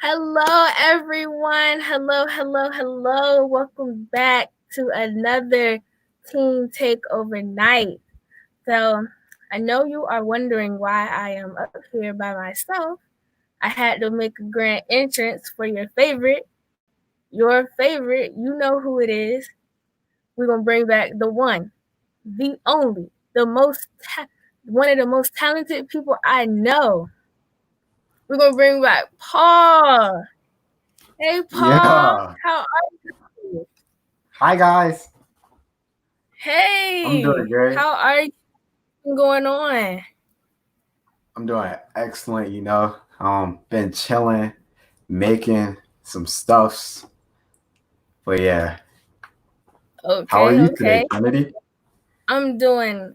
Hello, everyone. Hello. Welcome back to another Team Takeover night. So, I know you are wondering why I am up here by myself. I had to make a grand entrance for your favorite. You know who it is. We're going to bring back the one, the only, one of the most talented people I know. We're going to bring back Paul. Hey, Paul. Yeah. How are you? Hi guys. I'm Hey, doing great. how are you going on? I'm doing excellent, Been chilling, making some stuffs. But yeah. How are Okay, you okay. today, Kennedy? I'm doing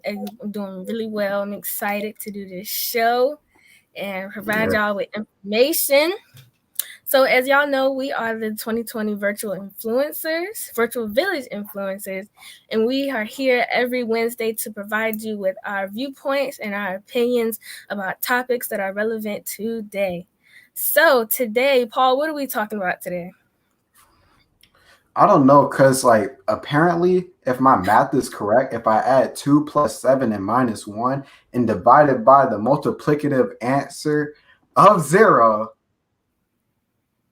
really well. I'm excited to do this show and provide Yeah. y'all with information. So, as y'all know, we are the 2020 virtual village influencers, and we are here every Wednesday to provide you with our viewpoints and our opinions about topics that are relevant today. So, today, Paul, what are we talking about today? I don't know, cause apparently if my math is correct, if I add 2 plus 7 and -1 and divide it by the multiplicative answer of 0,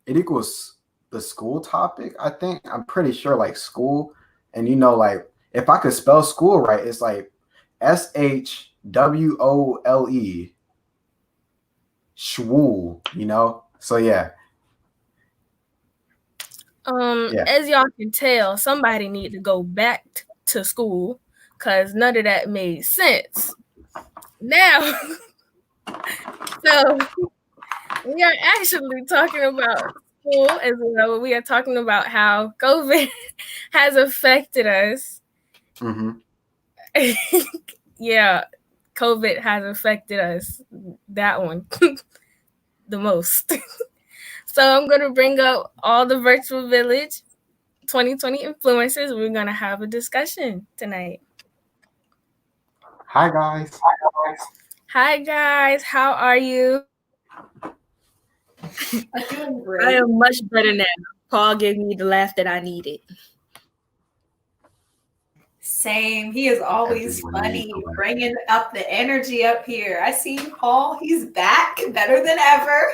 it equals the school topic, I think. I'm pretty sure like school. And if I could spell school right, it's like SHWOLE. Schwool. So yeah. Yeah. As y'all can tell, somebody need to go back to school because none of that made sense. Now, so we are actually talking about school as well. We are talking about how COVID has affected us. Mm-hmm. Yeah, COVID has affected us. That one, the most. So I'm gonna bring up all the virtual village 2020 influencers. We're gonna have a discussion tonight. Hi guys. Hi guys, how are you? I'm doing I great. am much better now. Paul gave me the laugh that I needed. Same. He is always Everyone needs funny, to learn. bringing up the energy up here. I see Paul. He's back, better than ever.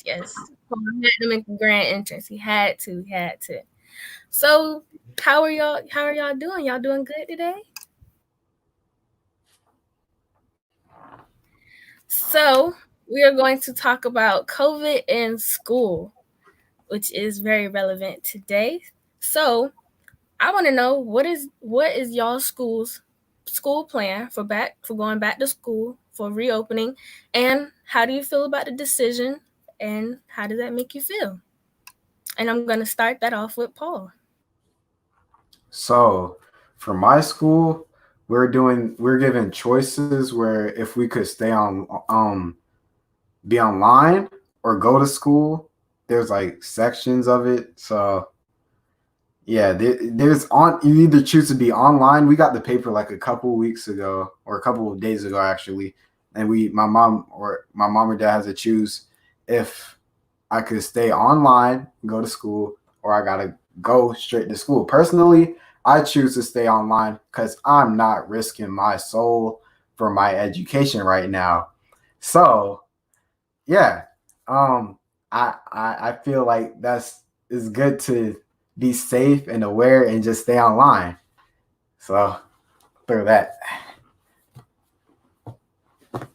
Yes. Paul had to make a grand entrance. He had to. So, how are y'all? How are y'all doing? Y'all doing good today? So, we are going to talk about COVID in school, which is very relevant today. So, I want to know what is y'all school plan for going back to school for reopening, and how do you feel about the decision, and how does that make you feel? And I'm going to start that off with Paul. So for my school, we're given choices where if we could stay on be online or go to school. There's like sections of it. So yeah, there's on you either choose to be online. We got the paper like a couple weeks ago or a couple of days ago actually, and my mom or dad has to choose if I could stay online, go to school, or I gotta go straight to school. Personally, I choose to stay online because I'm not risking my soul for my education right now. So yeah, I feel like it's good to be safe and aware and just stay online. So through that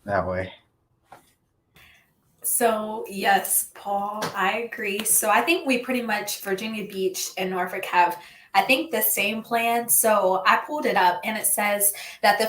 way. So, yes, Paul, I agree. So, I think we pretty much, Virginia Beach and Norfolk have, I think, the same plan. So, I pulled it up and it says that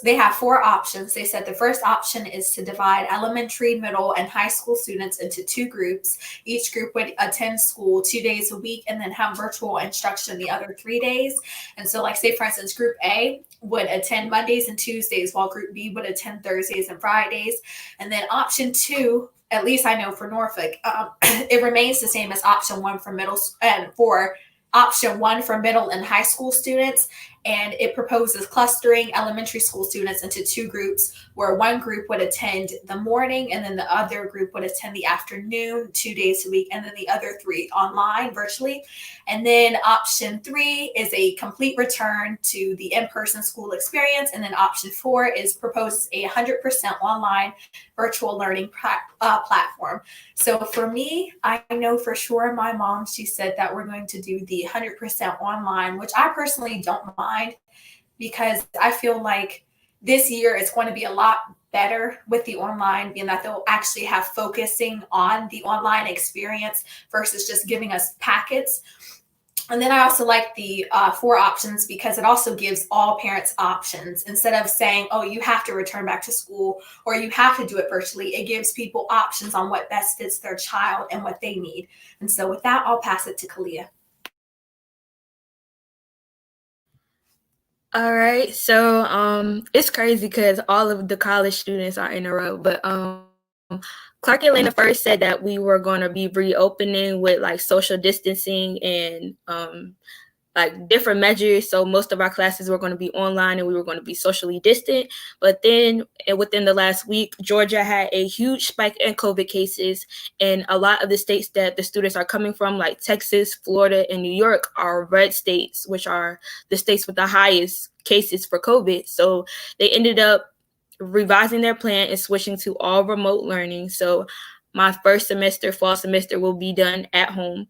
they have four options. They said the first option is to divide elementary, middle, and high school students into two groups. Each group would attend school 2 days a week and then have virtual instruction the other 3 days. And so, like, say, for instance, Group A would attend Mondays and Tuesdays, while Group B would attend Thursdays and Fridays. And then option two, at least I know for Norfolk, it remains the same as option one for middle and for option one for middle and high school students. And it proposes clustering elementary school students into two groups, where one group would attend the morning and then the other group would attend the afternoon 2 days a week, and then the other three online virtually. And then option three is a complete return to the in-person school experience. And then option four is proposes a 100% online virtual learning platform. So for me, I know for sure my mom, she said that we're going to do the 100% online, which I personally don't mind, because I feel like this year it's going to be a lot better with the online, being that they'll actually have focusing on the online experience versus just giving us packets. And then I also like the four options, because it also gives all parents options. Instead of saying, oh, you have to return back to school or you have to do it virtually, it gives people options on what best fits their child and what they need. And so with that, I'll pass it to Kalia. All right, so it's crazy because all of the college students are in a row, but Clark Atlanta first said that we were going to be reopening with like social distancing and like different measures. So most of our classes were going to be online and we were going to be socially distant. But then within the last week, Georgia had a huge spike in COVID cases. And a lot of the states that the students are coming from, like Texas, Florida, and New York, are red states, which are the states with the highest cases for COVID. So they ended up revising their plan and switching to all remote learning. So my first semester, fall semester, will be done at home,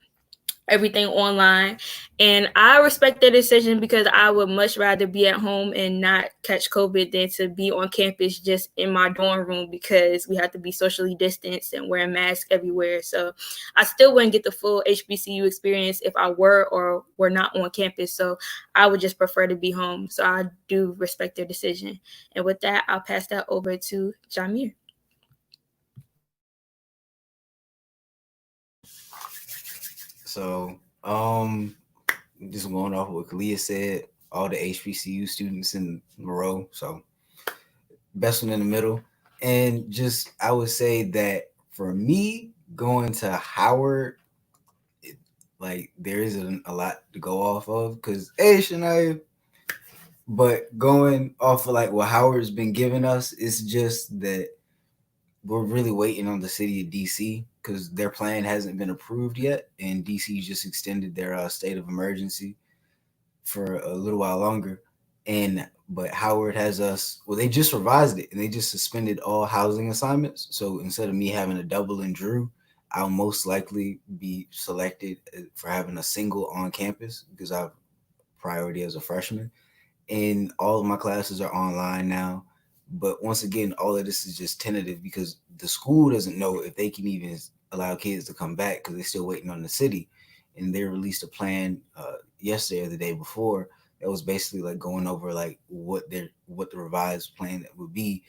everything online. And I respect their decision because I would much rather be at home and not catch COVID than to be on campus just in my dorm room, because we have to be socially distanced and wearing masks everywhere. So I still wouldn't get the full HBCU experience if I were or were not on campus. So I would just prefer to be home. So I do respect their decision. And with that, I'll pass that over to Jamir. So, just going off what Kalia said, all the HBCU students in a row. So, best one in the middle. And just, I would say that for me, going to Howard, like, there isn't a lot to go off of because, hey, Shania, but going off of like what Howard's been giving us, it's just that we're really waiting on the city of DC because their plan hasn't been approved yet, and DC just extended their state of emergency for a little while longer. And but Howard has us. Well, they just revised it and they just suspended all housing assignments. So instead of me having a double in Drew, I'll most likely be selected for having a single on campus because I have priority as a freshman, and all of my classes are online now. But once again, all of this is just tentative because the school doesn't know if they can even allow kids to come back because they're still waiting on the city. And they released a plan yesterday or the day before that was basically like going over like what the revised plan would be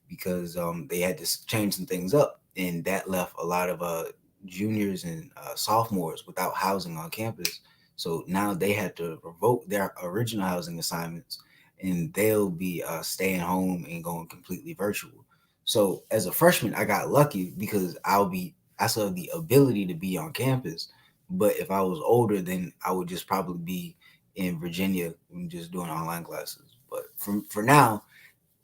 because they had to change some things up, and that left a lot of juniors and sophomores without housing on campus. So now they had to revoke their original housing assignments, and they'll be staying home and going completely virtual. So as a freshman, I got lucky because I still have the ability to be on campus. But if I was older, then I would just probably be in Virginia and just doing online classes. But for now,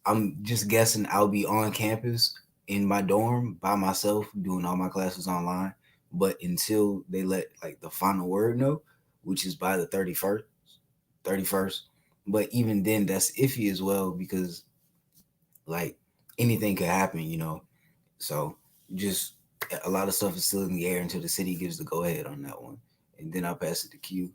I'm just guessing I'll be on campus in my dorm by myself doing all my classes online. But until they let like the final word know, which is by the 31st. But even then, that's iffy as well because like anything could happen. So just a lot of stuff is still in the air until the city gives the go ahead on that one, and then I'll pass it to Q.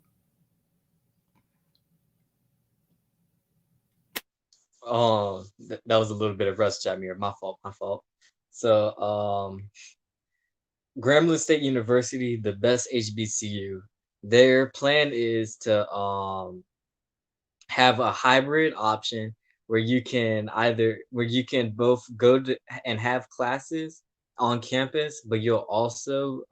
That was a little bit of rush, Jamir. My fault. My fault. So, Grambling State University, the best HBCU. Their plan is to have a hybrid option where you can both go to and have classes on campus, but you'll also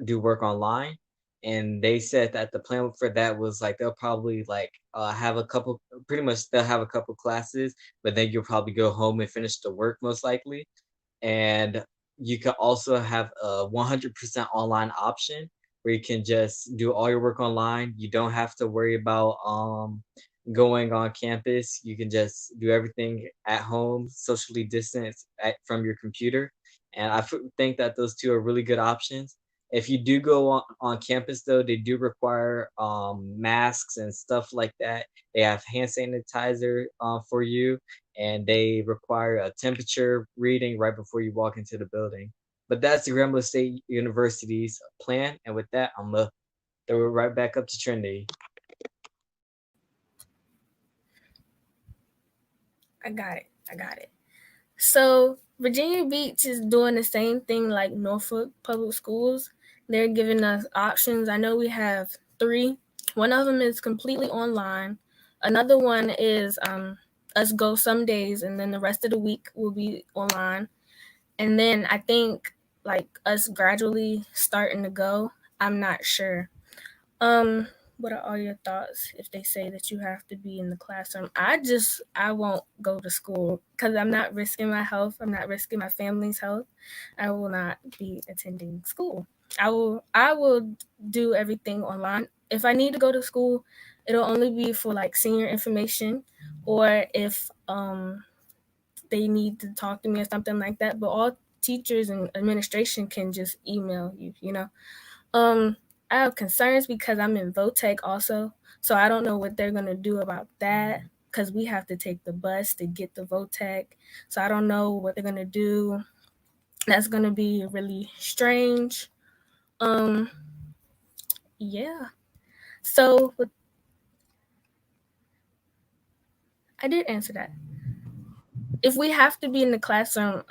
do work online. And they said that the plan for that was like they'll probably like have a couple, pretty much they'll have a couple classes, but then you'll probably go home and finish the work most likely. And you can also have a 100% online option where you can just do all your work online. You don't have to worry about going on campus. You can just do everything at home, socially distanced from your computer. And think that those two are really good options. If you do go on campus, though, they do require masks and stuff like that. They have hand sanitizer for you, and they require a temperature reading right before you walk into the building. But that's the Grambling State University's plan. And with that, I'm going to throw it right back up to Trinity. I got it. I got it. So Virginia Beach is doing the same thing like Norfolk Public Schools. They're giving us options. I know we have three. One of them is completely online. Another one is us go some days, and then the rest of the week will be online. And then I think like us gradually starting to go. I'm not sure. Um, what are all your thoughts if they say that you have to be in the classroom? I won't go to school because I'm not risking my health. I'm not risking my family's health. I will not be attending school. I will do everything online. If I need to go to school, it'll only be for like senior information or if they need to talk to me or something like that. But all teachers and administration can just email you. Um, I have concerns because I'm in Votech also, so I don't know what they're gonna do about that because we have to take the bus to get to Votech. So I don't know what they're gonna do. That's gonna be really strange. Um, yeah. So I did answer that. If we have to be in the classroom,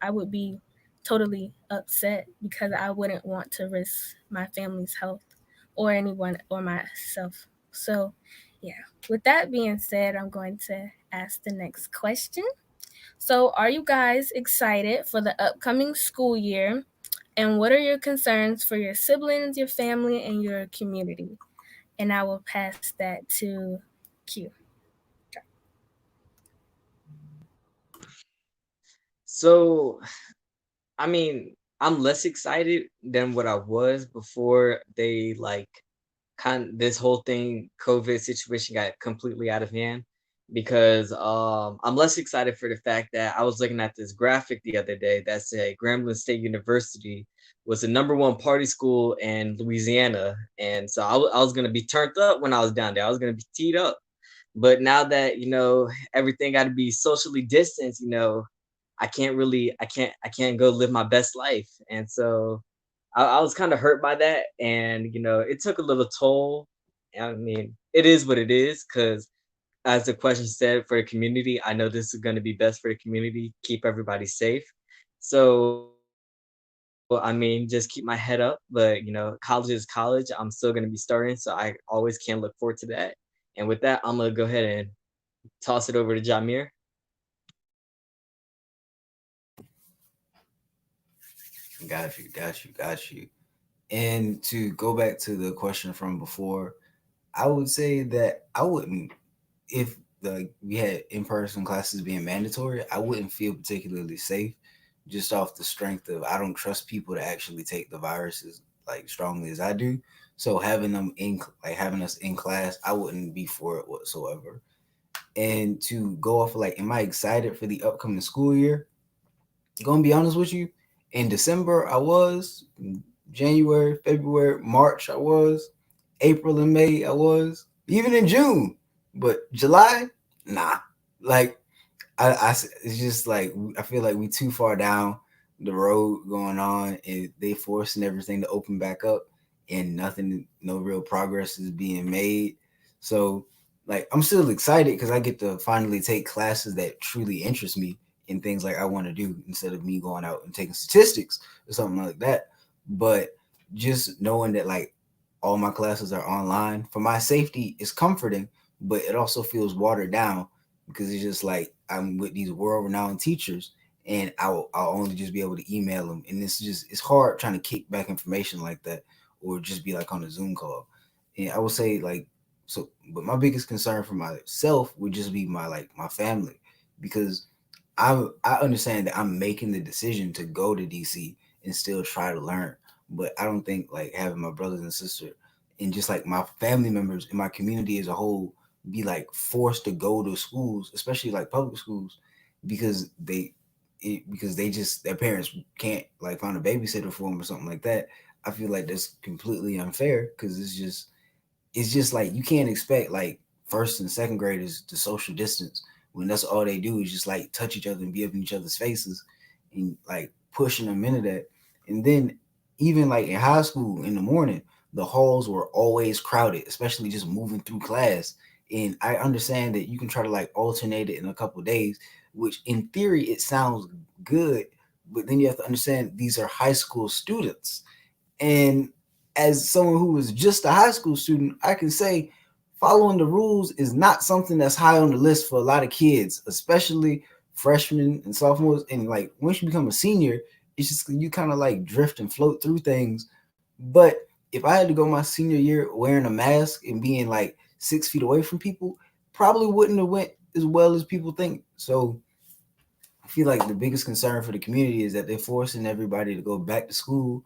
I would be totally upset because I wouldn't want to risk my family's health or anyone or myself. So, yeah. With that being said, I'm going to ask the next question. So, are you guys excited for the upcoming school year? And what are your concerns for your siblings, your family, and your community? And I will pass that to Q. So, I mean, I'm less excited than what I was before they like this whole thing COVID situation got completely out of hand because I'm less excited for the fact that I was looking at this graphic the other day that said Grambling State University was the number one party school in Louisiana, and so I was gonna be turned up when I was down there. I was gonna be teed up, but now that everything got to be socially distanced, I can't go live my best life, and so I was kind of hurt by that, and it took a little toll. I mean, it is what it is, because as the question said, for the community, I know this is going to be best for the community, keep everybody safe. So I mean, just keep my head up. But college is college. I'm still going to be starting, so I always can look forward to that. And with that, I'm gonna go ahead and toss it over to Jamir. Got you. And to go back to the question from before, I would say that I wouldn't, if we had in-person classes being mandatory, I wouldn't feel particularly safe just off the strength of I don't trust people to actually take the viruses like strongly as I do. So having us in class, I wouldn't be for it whatsoever. And to go off like, am I excited for the upcoming school year? Gonna be honest with you, in December I was, January, February, March I was, April and May I was, even in June. But July, nah. Like it's just like I feel like we too far down the road going on, and they forcing everything to open back up, and nothing, no real progress is being made. So, like, I'm still excited because I get to finally take classes that truly interest me in things like I want to do instead of me going out and taking statistics or something like that. But just knowing that like all my classes are online for my safety is comforting, but it also feels watered down because it's just like I'm with these world renowned teachers and I'll only just be able to email them. And it's hard trying to kick back information like that or just be like on a Zoom call. And I would say like, so, but my biggest concern for myself would just be my family, because I understand that I'm making the decision to go to DC and still try to learn. but I don't think like having my brothers and sister and just like my family members and my community as a whole be like forced to go to schools, especially like public schools, because because they just their parents can't like find a babysitter for them or something like that. I feel like that's completely unfair because it's just like you can't expect like first and second graders to social distance when that's all they do is just like touch each other and be up in each other's faces and like pushing them into that. And then even like in high school in the morning, the halls were always crowded, especially just moving through class. And I understand that you can try to like alternate it in a couple of days, which in theory it sounds good, but then you have to understand these are high school students and as someone who was just a high school student, I can say following the rules is not something that's high on the list for a lot of kids, especially freshmen and sophomores. And like once you become a senior, it's just you kind of like drift and float through things. But if I had to go my senior year wearing a mask and being like 6 feet away from people, probably wouldn't have went as well as people think. So I feel like the biggest concern for the community is that they're forcing everybody to go back to school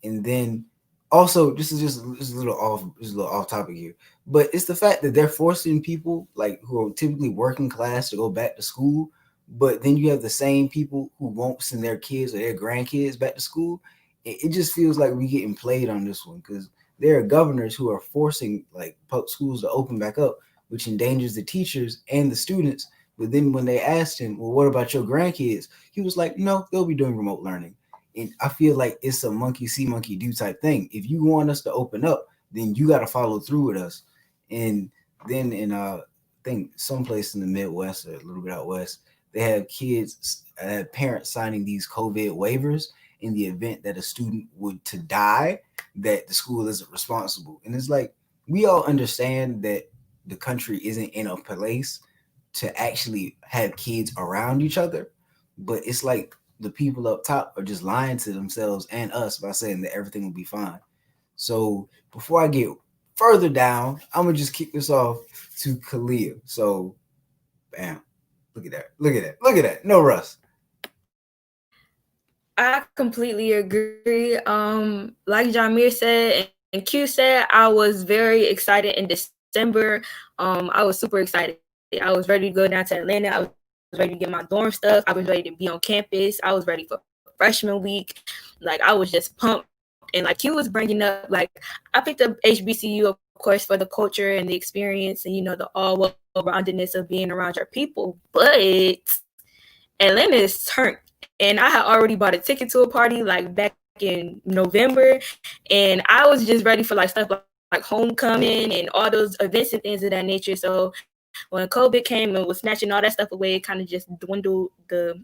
and then also this is a little off topic here, but it's the fact that they're forcing people like who are typically working class to go back to school, but then you have the same people who won't send their kids or their grandkids back to school. It just feels like we're getting played on this one because there are governors who are forcing like public schools to open back up, which endangers the teachers and the students. But then when they asked him, well, what about your grandkids? He was like, no, they'll be doing remote learning. And I feel like it's a monkey see, monkey do type thing. If you want us to open up, then you got to follow through with us. And then in I think someplace in the Midwest or a little bit out west, they have kids, parents signing these COVID waivers in the event that a student would to die, that the school isn't responsible. And it's like we all understand that the country isn't in a place to actually have kids around each other, but it's like the people up top are just lying to themselves and us by saying that everything will be fine. So before I get further down, I'm gonna just kick this off to Khalil. So, bam, look at that, look at that, look at that. No Russ. I completely agree. Like Jamir said and Q said, I was very excited in December. I was super excited. I was ready to go down to Atlanta. I was ready to get my dorm stuff. I was ready to be on campus. I was ready for freshman week. Like I was just pumped. And like Q was bringing up, like I picked up HBCU, of course, for the culture and the experience and the all well-roundedness of being around your people. But Atlanta is turned. And I had already bought a ticket to a party like back in November. And I was just ready for like stuff like homecoming and all those events and things of that nature. So when COVID came and was snatching all that stuff away, it kind of just dwindled the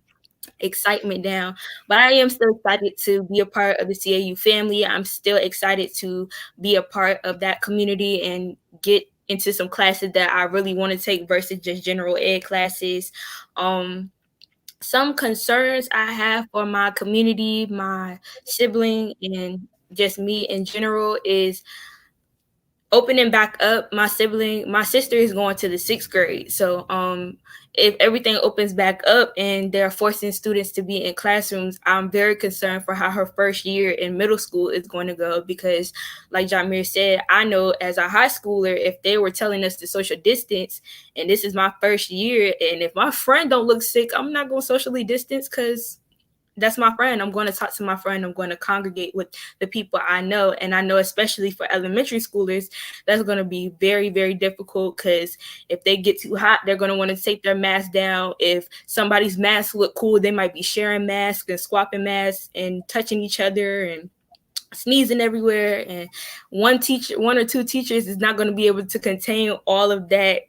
excitement down. But I am still excited to be a part of the CAU family. I'm still excited to be a part of that community and get into some classes that I really want to take versus just general ed classes. Um, some concerns I have for my community, my sibling, and just me in general is opening back up. My sister is going to the 6th grade. So if everything opens back up and they're forcing students to be in classrooms, I'm very concerned for how her first year in middle school is going to go because like Jamir said, I know as a high schooler, if they were telling us to social distance and this is my first year, and if my friend don't look sick, I'm not going to socially distance because that's my friend. I'm going to talk to my friend. I'm going to congregate with the people I know. And I know, especially for elementary schoolers, that's going to be very, very difficult because if they get too hot, they're going to want to take their mask down. If somebody's mask look cool, they might be sharing masks and swapping masks and touching each other and sneezing everywhere. And one or two teachers is not going to be able to contain all of that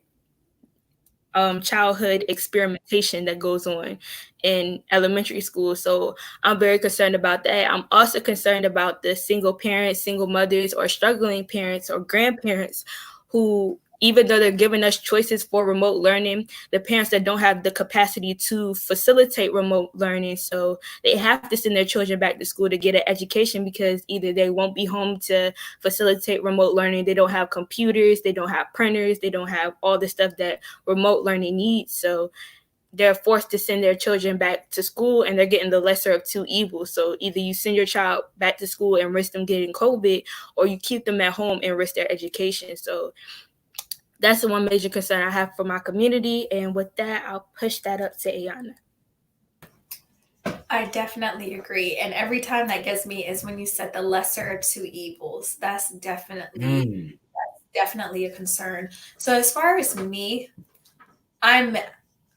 childhood experimentation that goes on in elementary school. So I'm very concerned about that. I'm also concerned about the single parents, single mothers, or struggling parents or grandparents who, even though they're giving us choices for remote learning, the parents that don't have the capacity to facilitate remote learning. So they have to send their children back to school to get an education because either they won't be home to facilitate remote learning, they don't have computers, they don't have printers, they don't have all the stuff that remote learning needs. So they're forced to send their children back to school, and they're getting the lesser of two evils. So either you send your child back to school and risk them getting COVID, or you keep them at home and risk their education. So that's the one major concern I have for my community. And with that, I'll push that up to Ayana. I definitely agree. And every time that gets me is when you said the lesser of two evils. That's definitely a concern. So as far as me, I'm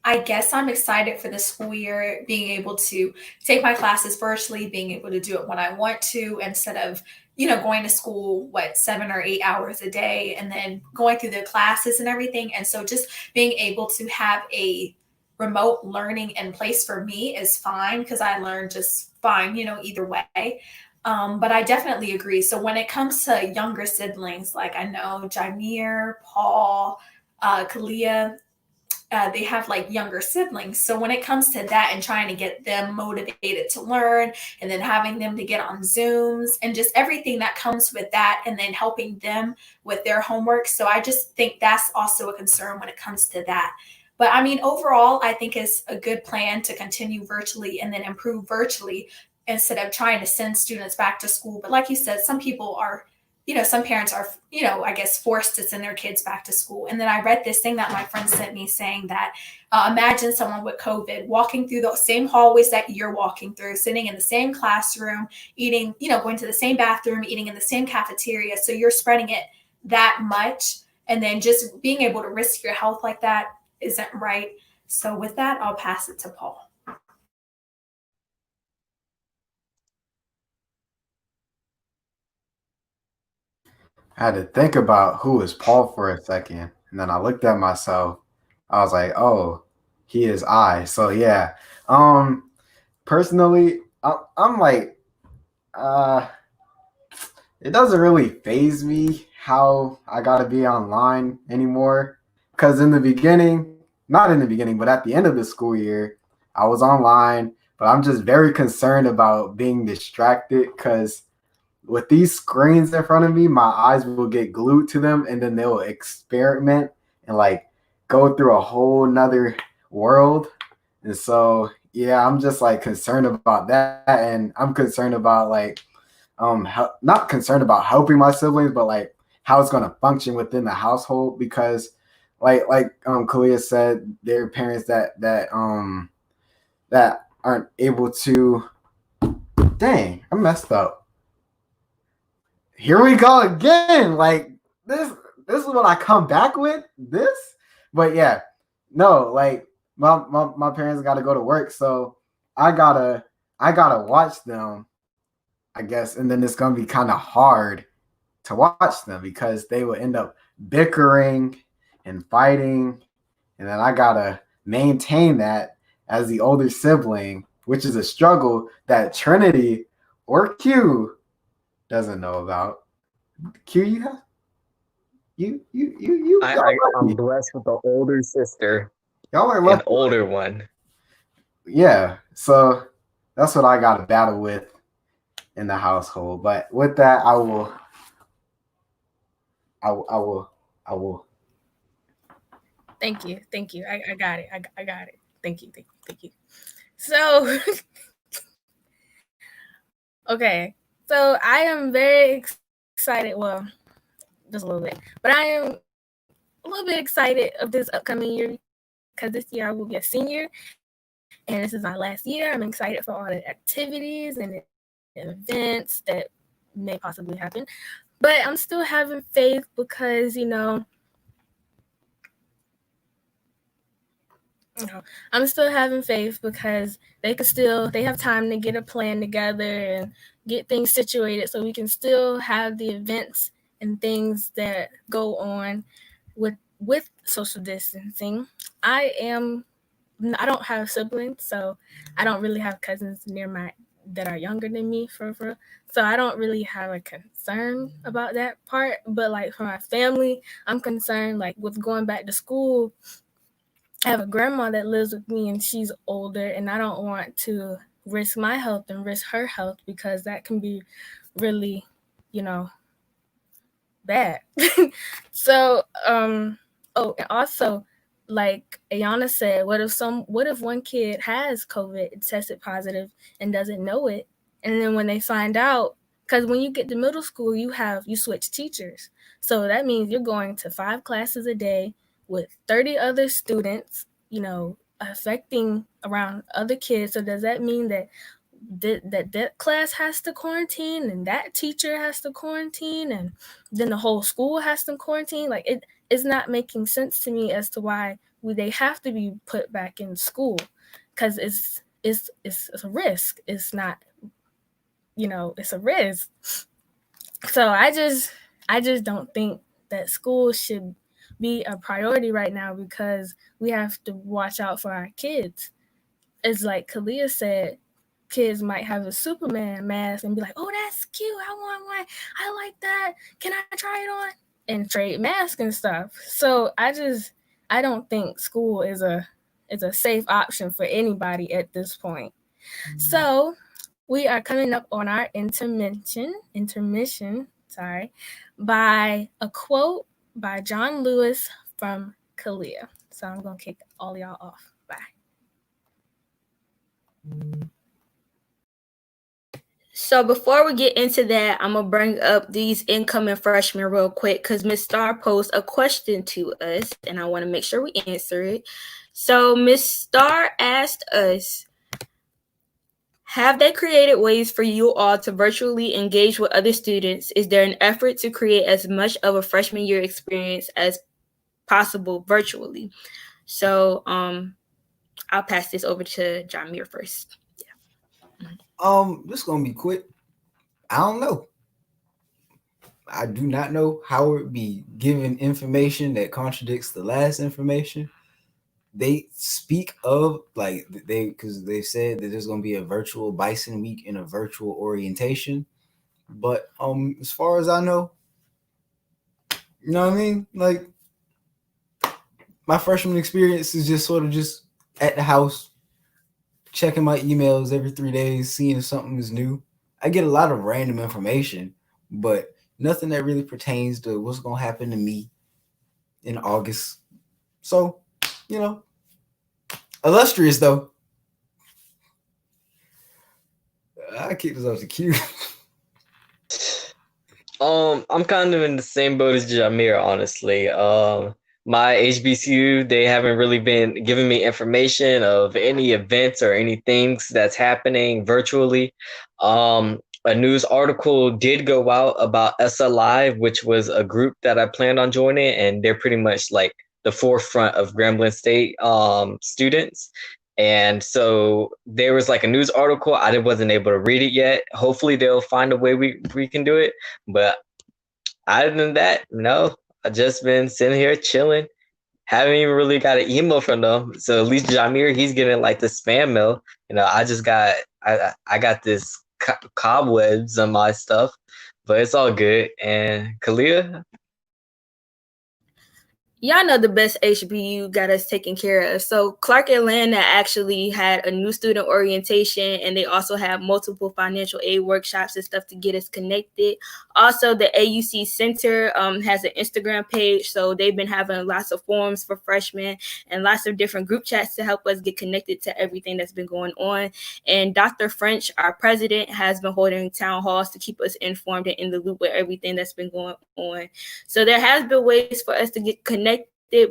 I guess I'm excited for the school year, being able to take my classes virtually, being able to do it when I want to instead of, going to school, 7 or 8 hours a day and then going through the classes and everything. And so just being able to have a remote learning in place for me is fine because I learn just fine, either way. But I definitely agree. So when it comes to younger siblings, like I know Jameer, Paul, Kalia, they have like younger siblings. So when it comes to that and trying to get them motivated to learn and then having them to get on Zooms and just everything that comes with that and then helping them with their homework. So I just think that's also a concern when it comes to that. But I mean, overall, I think it's a good plan to continue virtually and then improve virtually instead of trying to send students back to school. But like you said, some people are some parents are, I guess forced to send their kids back to school. And then I read this thing that my friend sent me saying that imagine someone with COVID walking through the same hallways that you're walking through, sitting in the same classroom, eating, going to the same bathroom, eating in the same cafeteria. So you're spreading it that much. And then just being able to risk your health like that isn't right. So with that, I'll pass it to Paul. I had to think about who is Paul for a second, and then I looked at myself. I was like, "Oh, he is I." So yeah. Um, Personally, I'm like, uh, it doesn't really phase me how I gotta be online anymore. Cause in the beginning, not in the beginning, but at the end of the school year, I was online. But I'm just very concerned about being distracted because with these screens in front of me, my eyes will get glued to them and then they'll experiment and like go through a whole nother world. And so, yeah, I'm just like concerned about that. And I'm concerned about like, not concerned about helping my siblings, but like how it's going to function within the household because Kalia said, there are parents that aren't able to, dang, I messed up. Here we go again. Like this is what I come back with. This, but yeah, no, like my parents got to go to work, so I gotta I gotta watch them, I guess, and then it's gonna be kind of hard to watch them because they will end up bickering and fighting, and then I gotta maintain that as the older sibling, which is a struggle that Trinity or Q doesn't know about. Q, you have I'm blessed with an older sister, y'all are an lucky. older one. Yeah, so that's what I got to battle with in the household. But with that, I will. Thank you. Thank you. I got it. I got it. Thank you. Thank you. Thank you. So, okay. So I am very excited. Well, just a little bit, but I am a little bit excited of this upcoming year because this year I will be a senior and this is my last year. I'm excited for all the activities and events that may possibly happen. But I'm still having faith because, I'm still having faith because they have time to get a plan together and get things situated so we can still have the events and things that go on with social distancing. I am I don't have siblings, so I don't really have cousins near my that are younger than me for. So I don't really have a concern about that part. But like for my family, I'm concerned like with going back to school. I have a grandma that lives with me and she's older and I don't want to risk my health and risk her health because that can be really, you know, bad. So, oh, and also like Ayana said, what if one kid has COVID, tested positive, and doesn't know it, and then when they find out, because when you get to middle school, you switch teachers, so that means you're going to 5 classes a day with 30 other students, affecting around other kids. So does that mean that that class has to quarantine and that teacher has to quarantine and then the whole school has to quarantine? Like it is not making sense to me as to why they have to be put back in school, because it's a risk. It's not, it's a risk. So I just don't think that school should be a priority right now, because we have to watch out for our kids. It's like Kalia said, kids might have a Superman mask and be like, "Oh, that's cute. I want one. I like that. Can I try it on?" And trade masks and stuff. So I don't think school is a safe option for anybody at this point. So we are coming up on our intermission, sorry, by a quote by John Lewis from Kalia. So I'm gonna kick all y'all off. Bye. So before we get into that, I'm gonna bring up these incoming freshmen real quick because Miss Star posed a question to us, and I want to make sure we answer it. So Miss Star asked us, have they created ways for you all to virtually engage with other students? Is there an effort to create as much of a freshman year experience as possible virtually? So I'll pass this over to Jamir first. This is gonna be quick. I don't know. I do not know how it be given information that contradicts the last information. They speak of like because they said that there's gonna be a virtual Bison Week and a virtual orientation, but as far as I know, you know what I mean. Like my freshman experience is just sort of just at the house, checking my emails every 3 days, seeing if something is new. I get a lot of random information, but nothing that really pertains to what's gonna happen to me in August. So, illustrious though. I kicked this off the queue. I'm kind of in the same boat as Jamir, honestly. My HBCU, they haven't really been giving me information of any events or any things that's happening virtually. A news article did go out about SL Live, which was a group that I planned on joining, and they're pretty much like the forefront of Grambling State students. And so there was like a news article. I wasn't able to read it yet. Hopefully they'll find a way we can do it. But other than that, no, I just been sitting here chilling. Haven't even really got an email from them. So at least Jamir, he's getting like the spam mail. I got this cobwebs on my stuff, but it's all good. And Kalia, Y'all know the best HBU got us taken care of. So Clark Atlanta actually had a new student orientation, and they also have multiple financial aid workshops and stuff to get us connected. Also, the AUC Center has an Instagram page, so they've been having lots of forums for freshmen and lots of different group chats to help us get connected to everything that's been going on. And Dr. French, our president, has been holding town halls to keep us informed and in the loop with everything that's been going on. So there has been ways for us to get connected,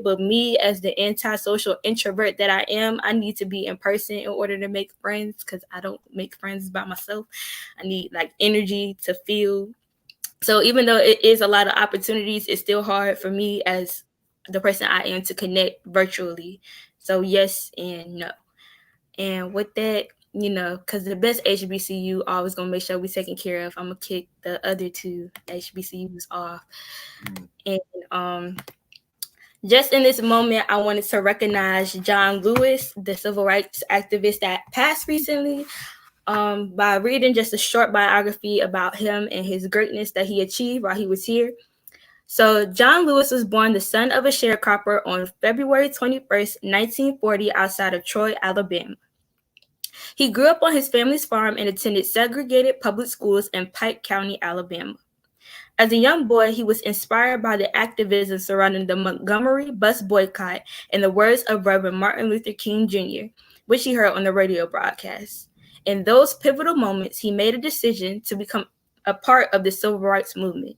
but me as the antisocial introvert that I am, I need to be in person in order to make friends, because I don't make friends by myself. I need like energy to feel. So even though it is a lot of opportunities, it's still hard for me as the person I am to connect virtually. So yes and no. And with that, because the best HBCU always gonna make sure we taken care of, I'm gonna kick the other two HBCUs off. And just in this moment, I wanted to recognize John Lewis, the civil rights activist that passed recently, by reading just a short biography about him and his greatness that he achieved while he was here. So John Lewis was born the son of a sharecropper on February 21st, 1940, outside of Troy, Alabama. He grew up on his family's farm and attended segregated public schools in Pike County, Alabama. As a young boy, he was inspired by the activism surrounding the Montgomery bus boycott and the words of Reverend Martin Luther King Jr., which he heard on the radio broadcast. In those pivotal moments, he made a decision to become a part of the civil rights movement.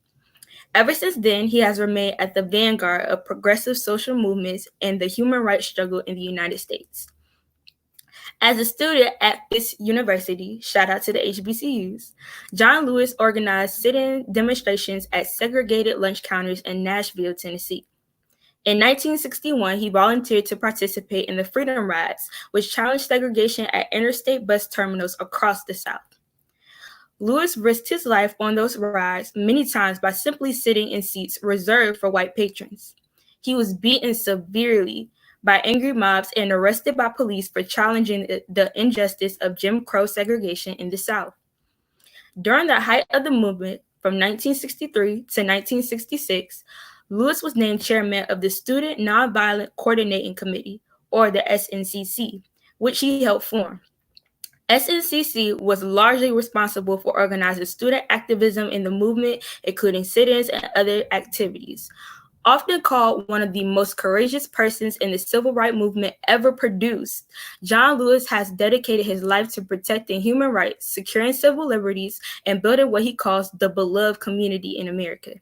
Ever since then, he has remained at the vanguard of progressive social movements and the human rights struggle in the United States. As a student at Fisk University, shout out to the HBCUs, John Lewis organized sit-in demonstrations at segregated lunch counters in Nashville, Tennessee. In 1961, he volunteered to participate in the Freedom Rides, which challenged segregation at interstate bus terminals across the South. Lewis risked his life on those rides many times by simply sitting in seats reserved for white patrons. He was beaten severely by angry mobs and arrested by police for challenging the injustice of Jim Crow segregation in the South. During the height of the movement, from 1963 to 1966, Lewis was named chairman of the Student Nonviolent Coordinating Committee, or the SNCC, which he helped form. SNCC was largely responsible for organizing student activism in the movement, including sit-ins and other activities. Often called one of the most courageous persons in the civil rights movement ever produced, John Lewis has dedicated his life to protecting human rights, securing civil liberties, and building what he calls the beloved community in America.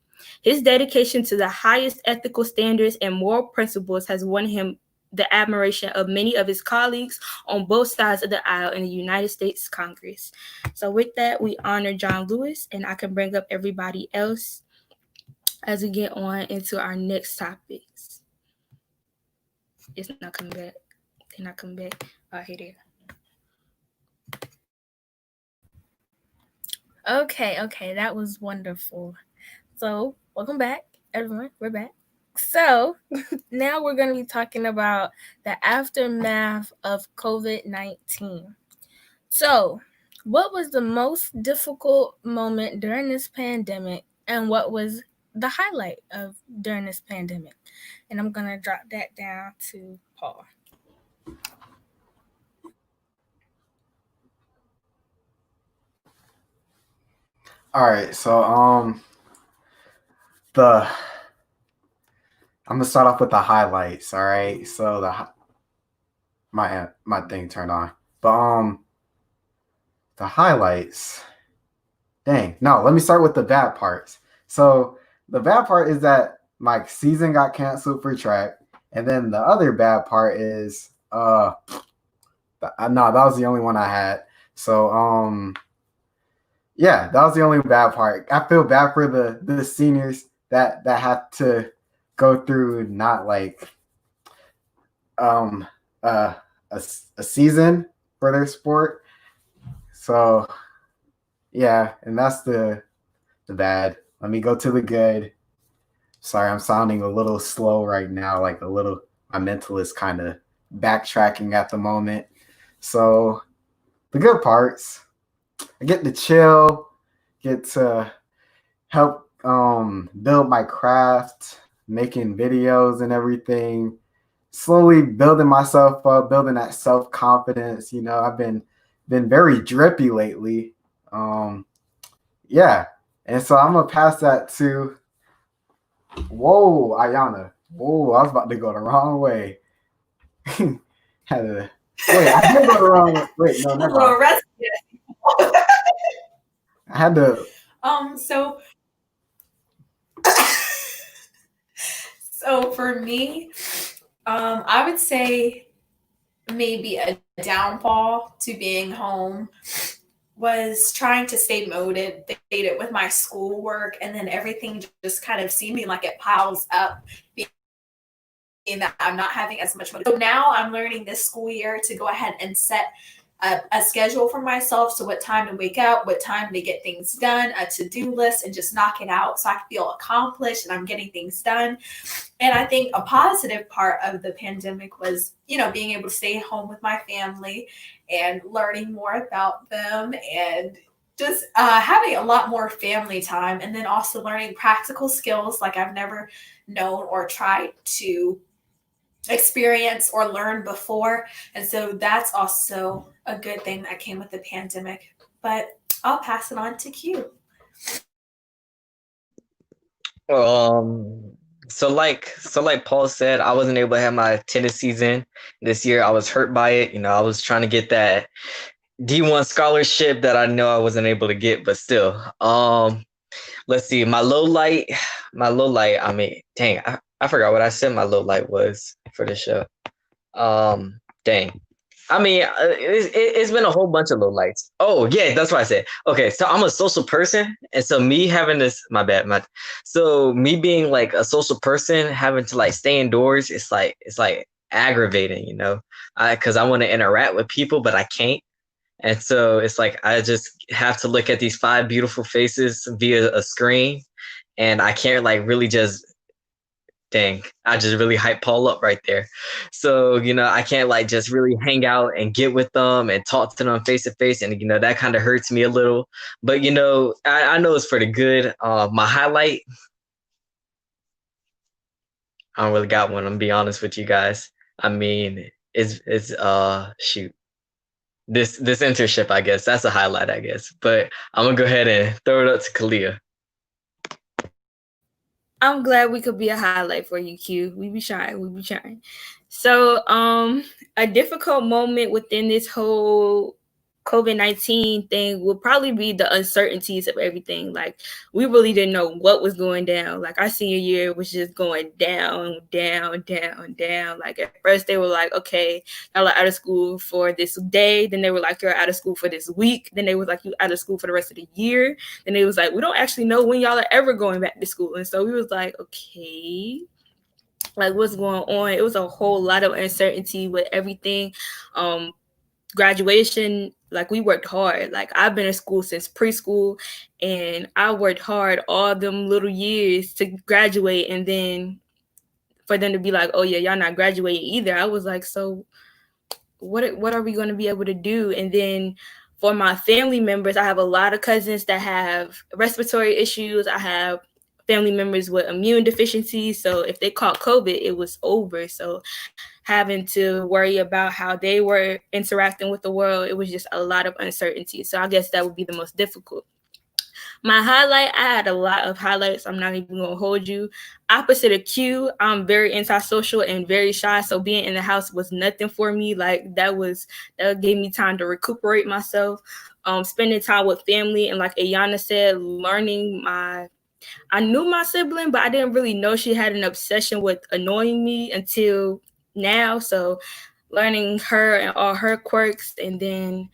His dedication to the highest ethical standards and moral principles has won him the admiration of many of his colleagues on both sides of the aisle in the United States Congress. So with that, we honor John Lewis, and I can bring up everybody else as we get on into our next topics. It's not coming back. They're not coming back. Oh, here they Okay, that was wonderful. So, welcome back, everyone. We're back. So, now we're going to be talking about the aftermath of COVID-19. So, what was the most difficult moment during this pandemic, and what was the highlight of during this pandemic? And I'm going to drop that down to Paul. All right, so the I'm gonna start off with the highlights. All right, so my thing turned on, but the highlights. Dang, no, let me start with the bad parts. So the bad part is that my season got canceled for track, and then the other bad part is no, that was the only one I had. So yeah, that was the only bad part. I feel bad for the seniors that had to go through not like um uh a season for their sport. So yeah, and that's the bad. Let me go to the good. Sorry, I'm sounding a little slow right now, like a little my mental is kind of backtracking at the moment. So the good parts, I get to chill, get to help build my craft, making videos and everything, slowly building myself up, building that self-confidence. You know, I've been very drippy lately. Yeah. And so I'm gonna pass that to Ayana. Whoa, I was about to go the wrong way. Had to wait, I did go the wrong way. Wait, no, never mind. I had to So so for me, I would say maybe a downfall to being home was trying to stay motivated with my schoolwork, and then everything just kind of seeming like it piles up, being that I'm not having as much motivation. So now I'm learning this school year to go ahead and set a schedule for myself. So what time to wake up, what time to get things done, a to-do list, and just knock it out so I can feel accomplished and I'm getting things done. And I think a positive part of the pandemic was, being able to stay home with my family and learning more about them and just having a lot more family time, and then also learning practical skills like I've never known or tried to experience or learn before. And so that's also a good thing that came with the pandemic. But I'll pass it on to Q. Um, so like Paul said, I wasn't able to have my tennis season this year. I was hurt by it. I was trying to get that D1 scholarship that I know I wasn't able to get, but still. Let's see. My low light. I mean, dang, I forgot what I said my low light was for the show. Dang. I mean, it's been a whole bunch of low lights. Oh yeah, that's what I said. Okay, so I'm a social person, and so me having this, my bad, so me being like a social person, having to like stay indoors, it's like aggravating, because I want to interact with people, but I can't. And so it's like I just have to look at these five beautiful faces via a screen, and I can't like really just dang, I just really hype Paul up right there. So, I can't like just really hang out and get with them and talk to them face to face. And, that kind of hurts me a little. But, I know it's for the good. My highlight, I don't really got one. I'm gonna be honest with you guys. I mean, it's shoot. This internship, I guess. That's a highlight, I guess. But I'm gonna go ahead and throw it up to Kalia. I'm glad we could be a highlight for you, Q. We be trying. We be trying. So, a difficult moment within this whole COVID-19 thing will probably be the uncertainties of everything. Like, we really didn't know what was going down. Like, our senior year was just going down, down, down, down. Like, at first they were like, okay, y'all are out of school for this day. Then they were like, you're out of school for this week. Then they was like, you out of school for the rest of the year. Then they was like, we don't actually know when y'all are ever going back to school. And so we was like, okay, like what's going on? It was a whole lot of uncertainty with everything. Graduation, like we worked hard. Like I've been in school since preschool, and I worked hard all them little years to graduate, and then for them to be like, oh yeah, y'all not graduating either. I was like, so what are we going to be able to do? And then for my family members, I have a lot of cousins that have respiratory issues. I have family members with immune deficiencies. So if they caught COVID, it was over. So having to worry about how they were interacting with the world, it was just a lot of uncertainty. So I guess that would be the most difficult. My highlight, I had a lot of highlights. I'm not even gonna hold you. Opposite of Q, I'm very antisocial and very shy. So being in the house was nothing for me. Like that gave me time to recuperate myself. Spending time with family, and like Ayana said, I knew my sibling, but I didn't really know she had an obsession with annoying me until now. So learning her and all her quirks, and then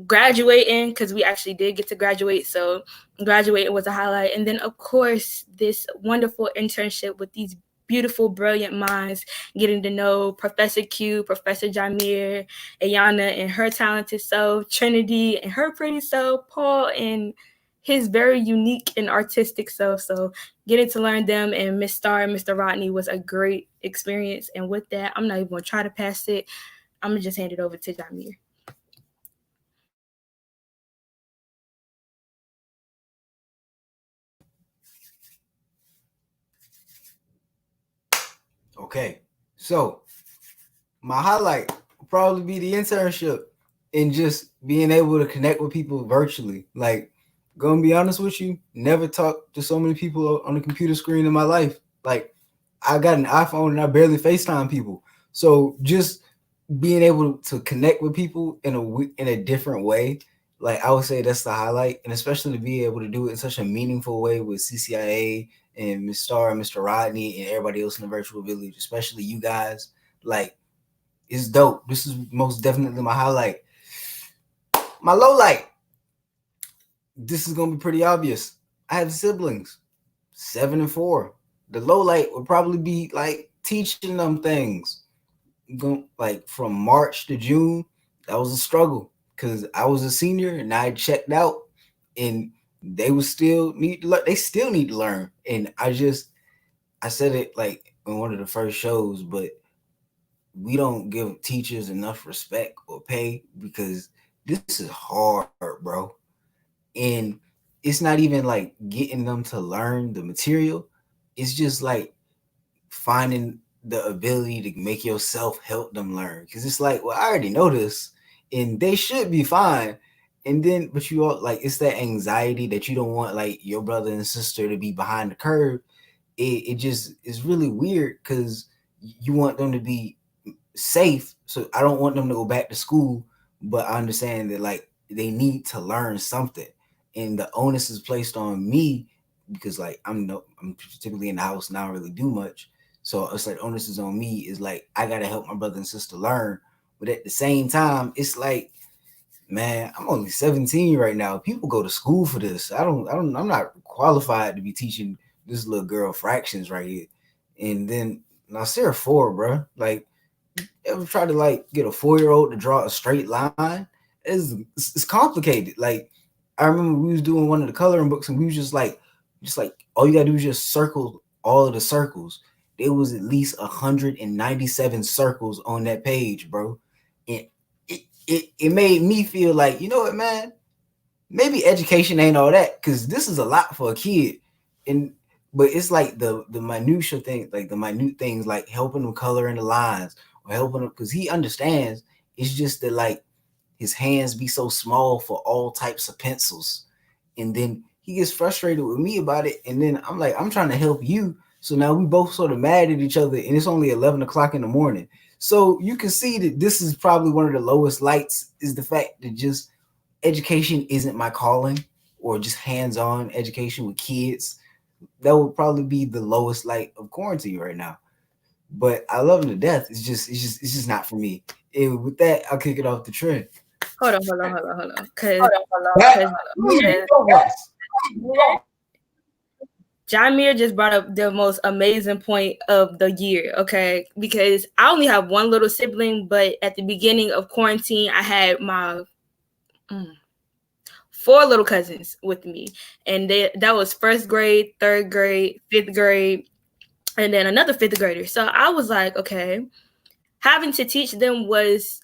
graduating, because we actually did get to graduate. So graduating was a highlight. And then, of course, this wonderful internship with these beautiful, brilliant minds, getting to know Professor Q, Professor Jamir, Ayana and her talented self, Trinity and her pretty self, Paul and his very unique and artistic self. So getting to learn them and Miss Star and Mr. Rodney was a great experience. And with that, I'm not even going to try to pass it. I'm going to just hand it over to Jamir. Okay, so my highlight will probably be the internship and just being able to connect with people virtually. Like, gonna be honest with you, never talked to so many people on the computer screen in my life. Like, I got an iPhone and I barely FaceTime people. So just being able to connect with people in a different way, like I would say that's the highlight, and especially to be able to do it in such a meaningful way with CCIA and Miss Star and Mr. Rodney and everybody else in the virtual village, especially you guys. Like, it's dope. This is most definitely my highlight. My low light. This is gonna be pretty obvious. I have siblings, 7 and 4. The low light would probably be like teaching them things. Like from March to June, that was a struggle because I was a senior and I checked out, and they would still need to learn. They still need to learn, and I said it like in one of the first shows, but we don't give teachers enough respect or pay because this is hard, bro. And it's not even like getting them to learn the material. It's just like finding the ability to make yourself help them learn. Because it's like, well, I already know this and they should be fine. And then, but you all like, it's that anxiety that you don't want like your brother and sister to be behind the curve. it just is really weird because you want them to be safe. So I don't want them to go back to school, but I understand that like they need to learn something, and the onus is placed on me because like I'm typically in the house and I don't really do much. So it's like onus is on me is like I gotta help my brother and sister learn, but at the same time it's like, man, I'm only 17 right now. People go to school for this. I'm not qualified to be teaching this little girl fractions right here. And then Nasir 4, bro. Like, ever try to like get a 4-year-old to draw a straight line? It's complicated. Like, I remember we was doing one of the coloring books and we was just like all you gotta do is just circle all of the circles. There was at least 197 circles on that page, bro. And it made me feel like, you know what, man, maybe education ain't all that because this is a lot for a kid. And but it's like the minutia thing, like the minute things, like helping him color in the lines or helping him because he understands. It's just that like his hands be so small for all types of pencils, and then he gets frustrated with me about it, and then I'm like, I'm trying to help you. So now we both sort of mad at each other, and it's only 11 o'clock in the morning. So you can see that this is probably one of the lowest lights, is the fact that just education isn't my calling, or just hands-on education with kids. That would probably be the lowest light of quarantine right now. But I love him to death. It's just not for me. And with that, I'll kick it off the trend. Hold on. Because Jamir just brought up the most amazing point of the year, okay? Because I only have one little sibling, but at the beginning of quarantine, I had my 4 little cousins with me. And that was 1st grade, 3rd grade, 5th grade, and then another 5th grader. So I was like, okay, having to teach them was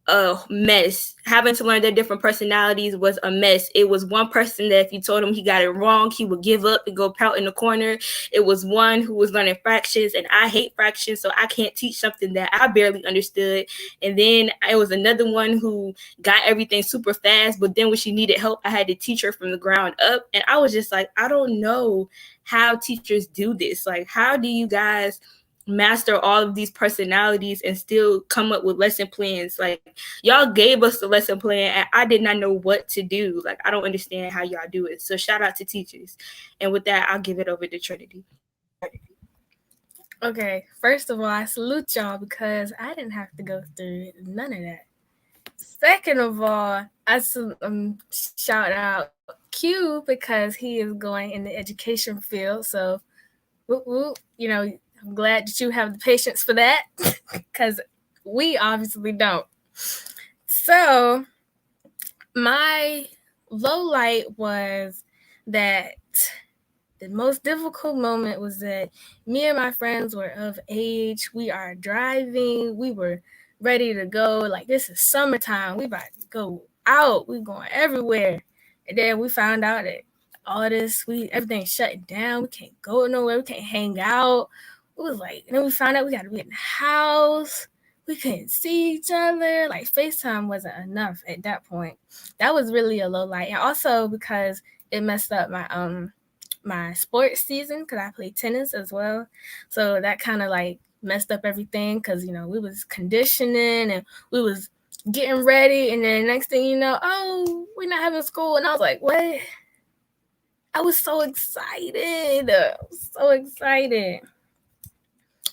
a mess. Having to learn their different personalities was a mess. It was one person that if you told him he got it wrong, he would give up and go pout in the corner. It was one who was learning fractions, and I hate fractions, so I can't teach something that I barely understood. And then it was another one who got everything super fast, but then when she needed help, I had to teach her from the ground up. And I was just like, I don't know how teachers do this. Like, how do you guys master all of these personalities and still come up with lesson plans? Like, y'all gave us the lesson plan and I did not know what to do. Like, I don't understand how y'all do it. So shout out to teachers. And with that, I'll give it over to Trinity. Okay, first of all, I salute y'all because I didn't have to go through none of that. Second of all, shout out Q because he is going in the education field. So, whoop, whoop, I'm glad that you have the patience for that because we obviously don't. So, my low light was that the most difficult moment was that me and my friends were of age. We are driving. We were ready to go. Like, this is summertime. We about to go out. We going everywhere. And then we found out that all this, everything's shutting down. We can't go nowhere. We can't hang out. It was like, and then we found out we got to be in the house. We couldn't see each other. Like, FaceTime wasn't enough at that point. That was really a low light. And also because it messed up my sports season because I played tennis as well. So that kind of like messed up everything because, we was conditioning and we was getting ready. And then next thing you know, oh, we're not having school. And I was like, what? I was so excited.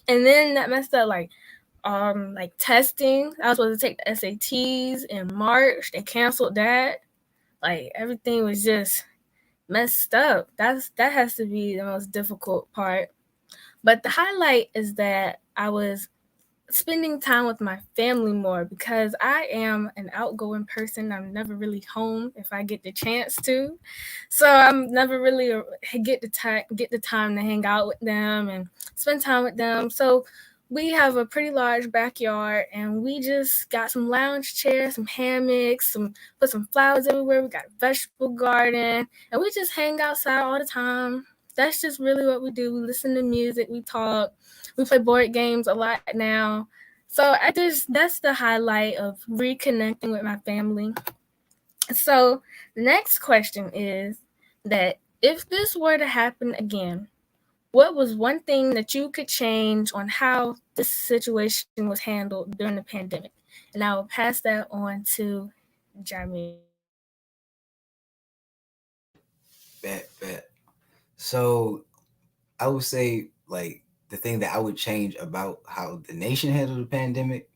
And then that messed up like testing. I was supposed to take the SATs in March. They canceled that. Like, everything was just messed up. That has to be the most difficult part. But the highlight is that I was spending time with my family more because I am an outgoing person. I'm never really home if I get the chance to. So I'm never really get the time to hang out with them and spend time with them. So we have a pretty large backyard and we just got some lounge chairs, some hammocks, put some flowers everywhere. We got a vegetable garden and we just hang outside all the time. That's just really what we do. We listen to music, we talk, we play board games a lot now. So that's the highlight of reconnecting with my family. So the next question is that if this were to happen again, What was one thing that you could change on how this situation was handled during the pandemic? And I will pass that on to Jamil. Bet. So I would say like the thing that I would change about how the nation handled the pandemic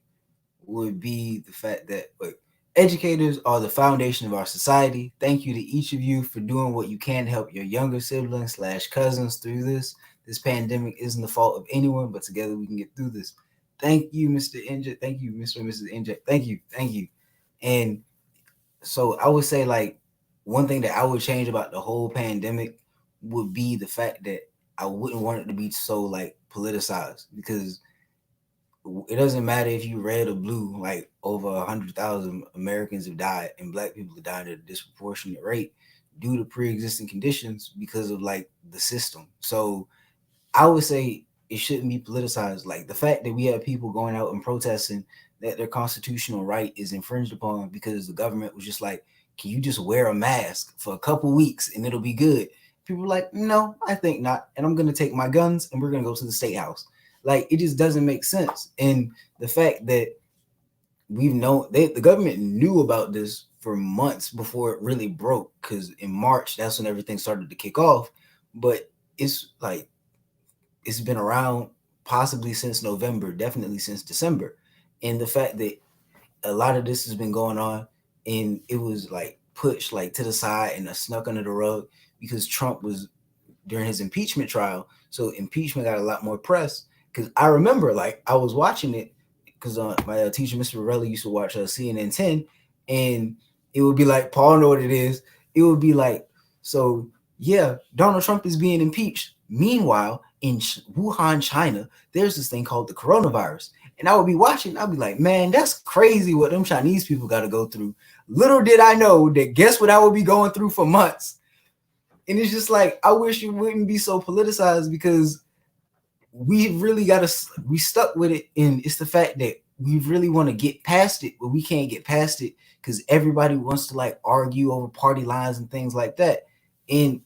would be the fact that like, educators are the foundation of our society. Thank you to each of you for doing what you can to help your younger siblings slash cousins through this. This pandemic isn't the fault of anyone, but together we can get through this. Thank you, Mr. NJ. Thank you, Mr. and Mrs. NJ. Thank you. And so I would say like one thing that I would change about the whole pandemic would be the fact that I wouldn't want it to be so like politicized because it doesn't matter if you red or blue. Like over 100,000 Americans have died, and Black people have died at a disproportionate rate due to pre-existing conditions because of like the system. So I would say it shouldn't be politicized. Like the fact that we have people going out and protesting that their constitutional right is infringed upon because the government was just like, can you just wear a mask for a couple weeks and it'll be good? People are like, no, I think not. And I'm going to take my guns and we're going to go to the state house. Like it just doesn't make sense. And the fact that we've known the government knew about this for months before it really broke because in March, that's when everything started to kick off. But it's like, it's been around possibly since November, definitely since December. And the fact that a lot of this has been going on and it was like pushed like to the side and snuck under the rug because Trump was during his impeachment trial. So impeachment got a lot more press. Because I remember like I was watching it because my teacher, Mr. Varela, used to watch CNN 10, and it would be like, Paul know what it is. It would be like, so yeah, Donald Trump is being impeached. Meanwhile, in Wuhan, China, there's this thing called the coronavirus. And I would be watching, I'd be like, man, that's crazy what them Chinese people got to go through. Little did I know that guess what I would be going through for months. And it's just like, I wish it wouldn't be so politicized because we really got to, we stuck with it. And it's the fact that we really want to get past it, but we can't get past it because everybody wants to like argue over party lines and things like that. And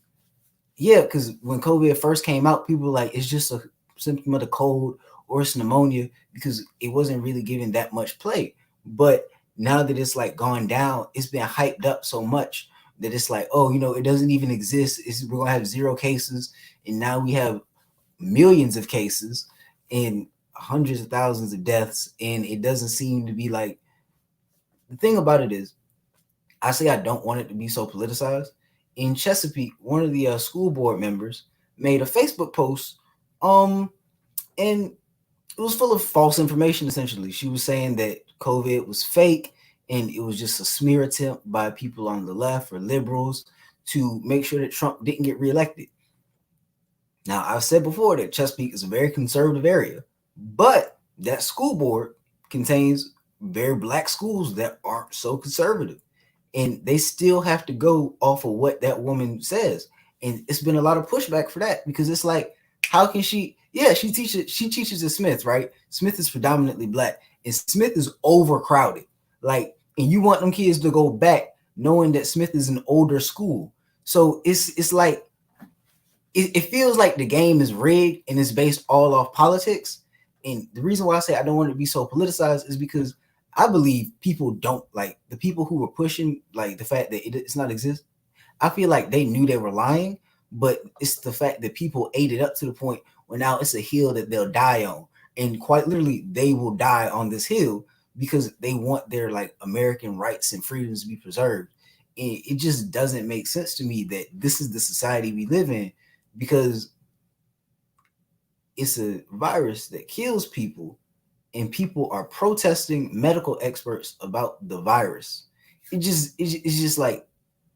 yeah, because when COVID first came out, people were like, it's just a symptom of the cold or it's pneumonia because it wasn't really given that much play. But now that it's like gone down, it's been hyped up so much that it's like, oh, you know, it doesn't even exist. We're going to have 0 cases. And now we have millions of cases and hundreds of thousands of deaths. And it doesn't seem to be like, the thing about it is, I say I don't want it to be so politicized. In Chesapeake, one of the school board members made a Facebook post, and it was full of false information. Essentially, she was saying that COVID was fake and it was just a smear attempt by people on the left or liberals to make sure that Trump didn't get reelected. Now, I've said before that Chesapeake is a very conservative area, but that school board contains very Black schools that aren't so conservative. And they still have to go off of what that woman says. And it's been a lot of pushback for that because it's like, how can she? Yeah, she teaches at Smith, right? Smith is predominantly Black, and Smith is overcrowded. Like, and you want them kids to go back knowing that Smith is an older school. So it's like it feels like the game is rigged and it's based all off politics. And the reason why I say I don't want it to be so politicized is because I believe people don't like the people who were pushing like the fact that it's not exist. I feel like they knew they were lying, but it's the fact that people ate it up to the point where now it's a hill that they'll die on. And quite literally, they will die on this hill because they want their like American rights and freedoms to be preserved. And it just doesn't make sense to me that this is the society we live in because it's a virus that kills people and people are protesting medical experts about the virus. It's just like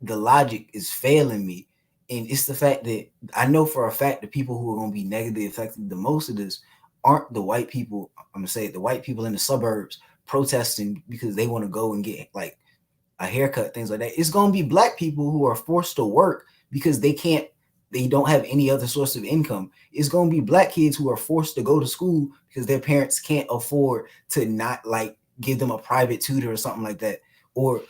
the logic is failing me. And it's the fact that I know for a fact the people who are going to be negatively affected the most of this aren't the white people. I'm going to say the white people in the suburbs protesting because they want to go and get like a haircut, things like that. It's going to be Black people who are forced to work because they don't have any other source of income. It's going to be Black kids who are forced to go to school because their parents can't afford to not like give them a private tutor or something like that. Or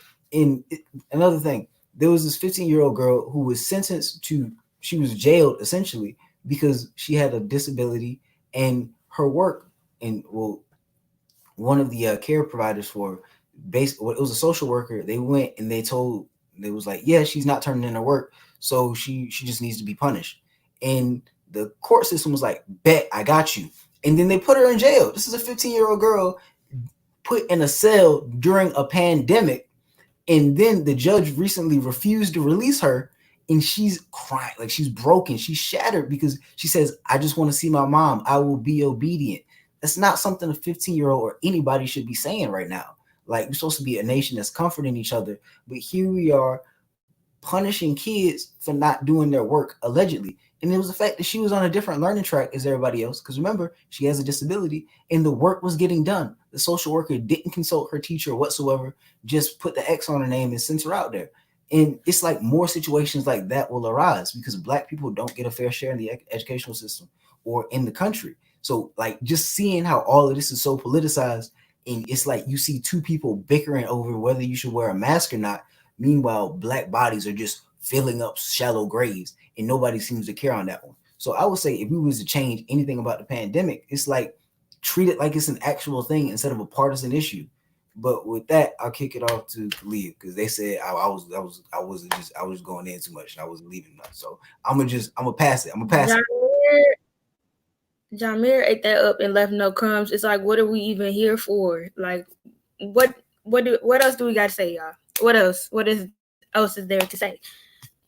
another thing, there was this 15-year-old girl who was sentenced to, she was jailed essentially because she had a disability, and her work, and well, one of the care providers for base, well, it was a social worker. They went and they was like, yeah, she's not turning in her work, so she just needs to be punished. And the court system was like, bet, I got you. And then they put her in jail. This is a 15-year-old girl put in a cell during a pandemic, and then the judge recently refused to release her, and she's crying, like she's broken, she's shattered, because she says, I just want to see my mom, I will be obedient. That's not something a 15-year-old or anybody should be saying right now. Like, we're supposed to be a nation that's comforting each other, but here we are punishing kids for not doing their work, allegedly. And it was the fact that she was on a different learning track as everybody else, because remember, she has a disability, and the work was getting done. The social worker didn't consult her teacher whatsoever, just put the X on her name and sent her out there. And it's like more situations like that will arise because Black people don't get a fair share in the educational system or in the country. So, like, just seeing how all of this is so politicized, and it's like you see two people bickering over whether you should wear a mask or not. Meanwhile, Black bodies are just filling up shallow graves, and nobody seems to care on that one. So I would say, if we was to change anything about the pandemic, it's like treat it like it's an actual thing instead of a partisan issue. But with that, I'll kick it off to Khalid, because they said I was going in too much and I wasn't leaving much. So I'm gonna pass it. I'm gonna pass it. Jamir ate that up and left no crumbs. It's like, what are we even here for? Like, what else do we got to say, y'all? What else? Else is there to say?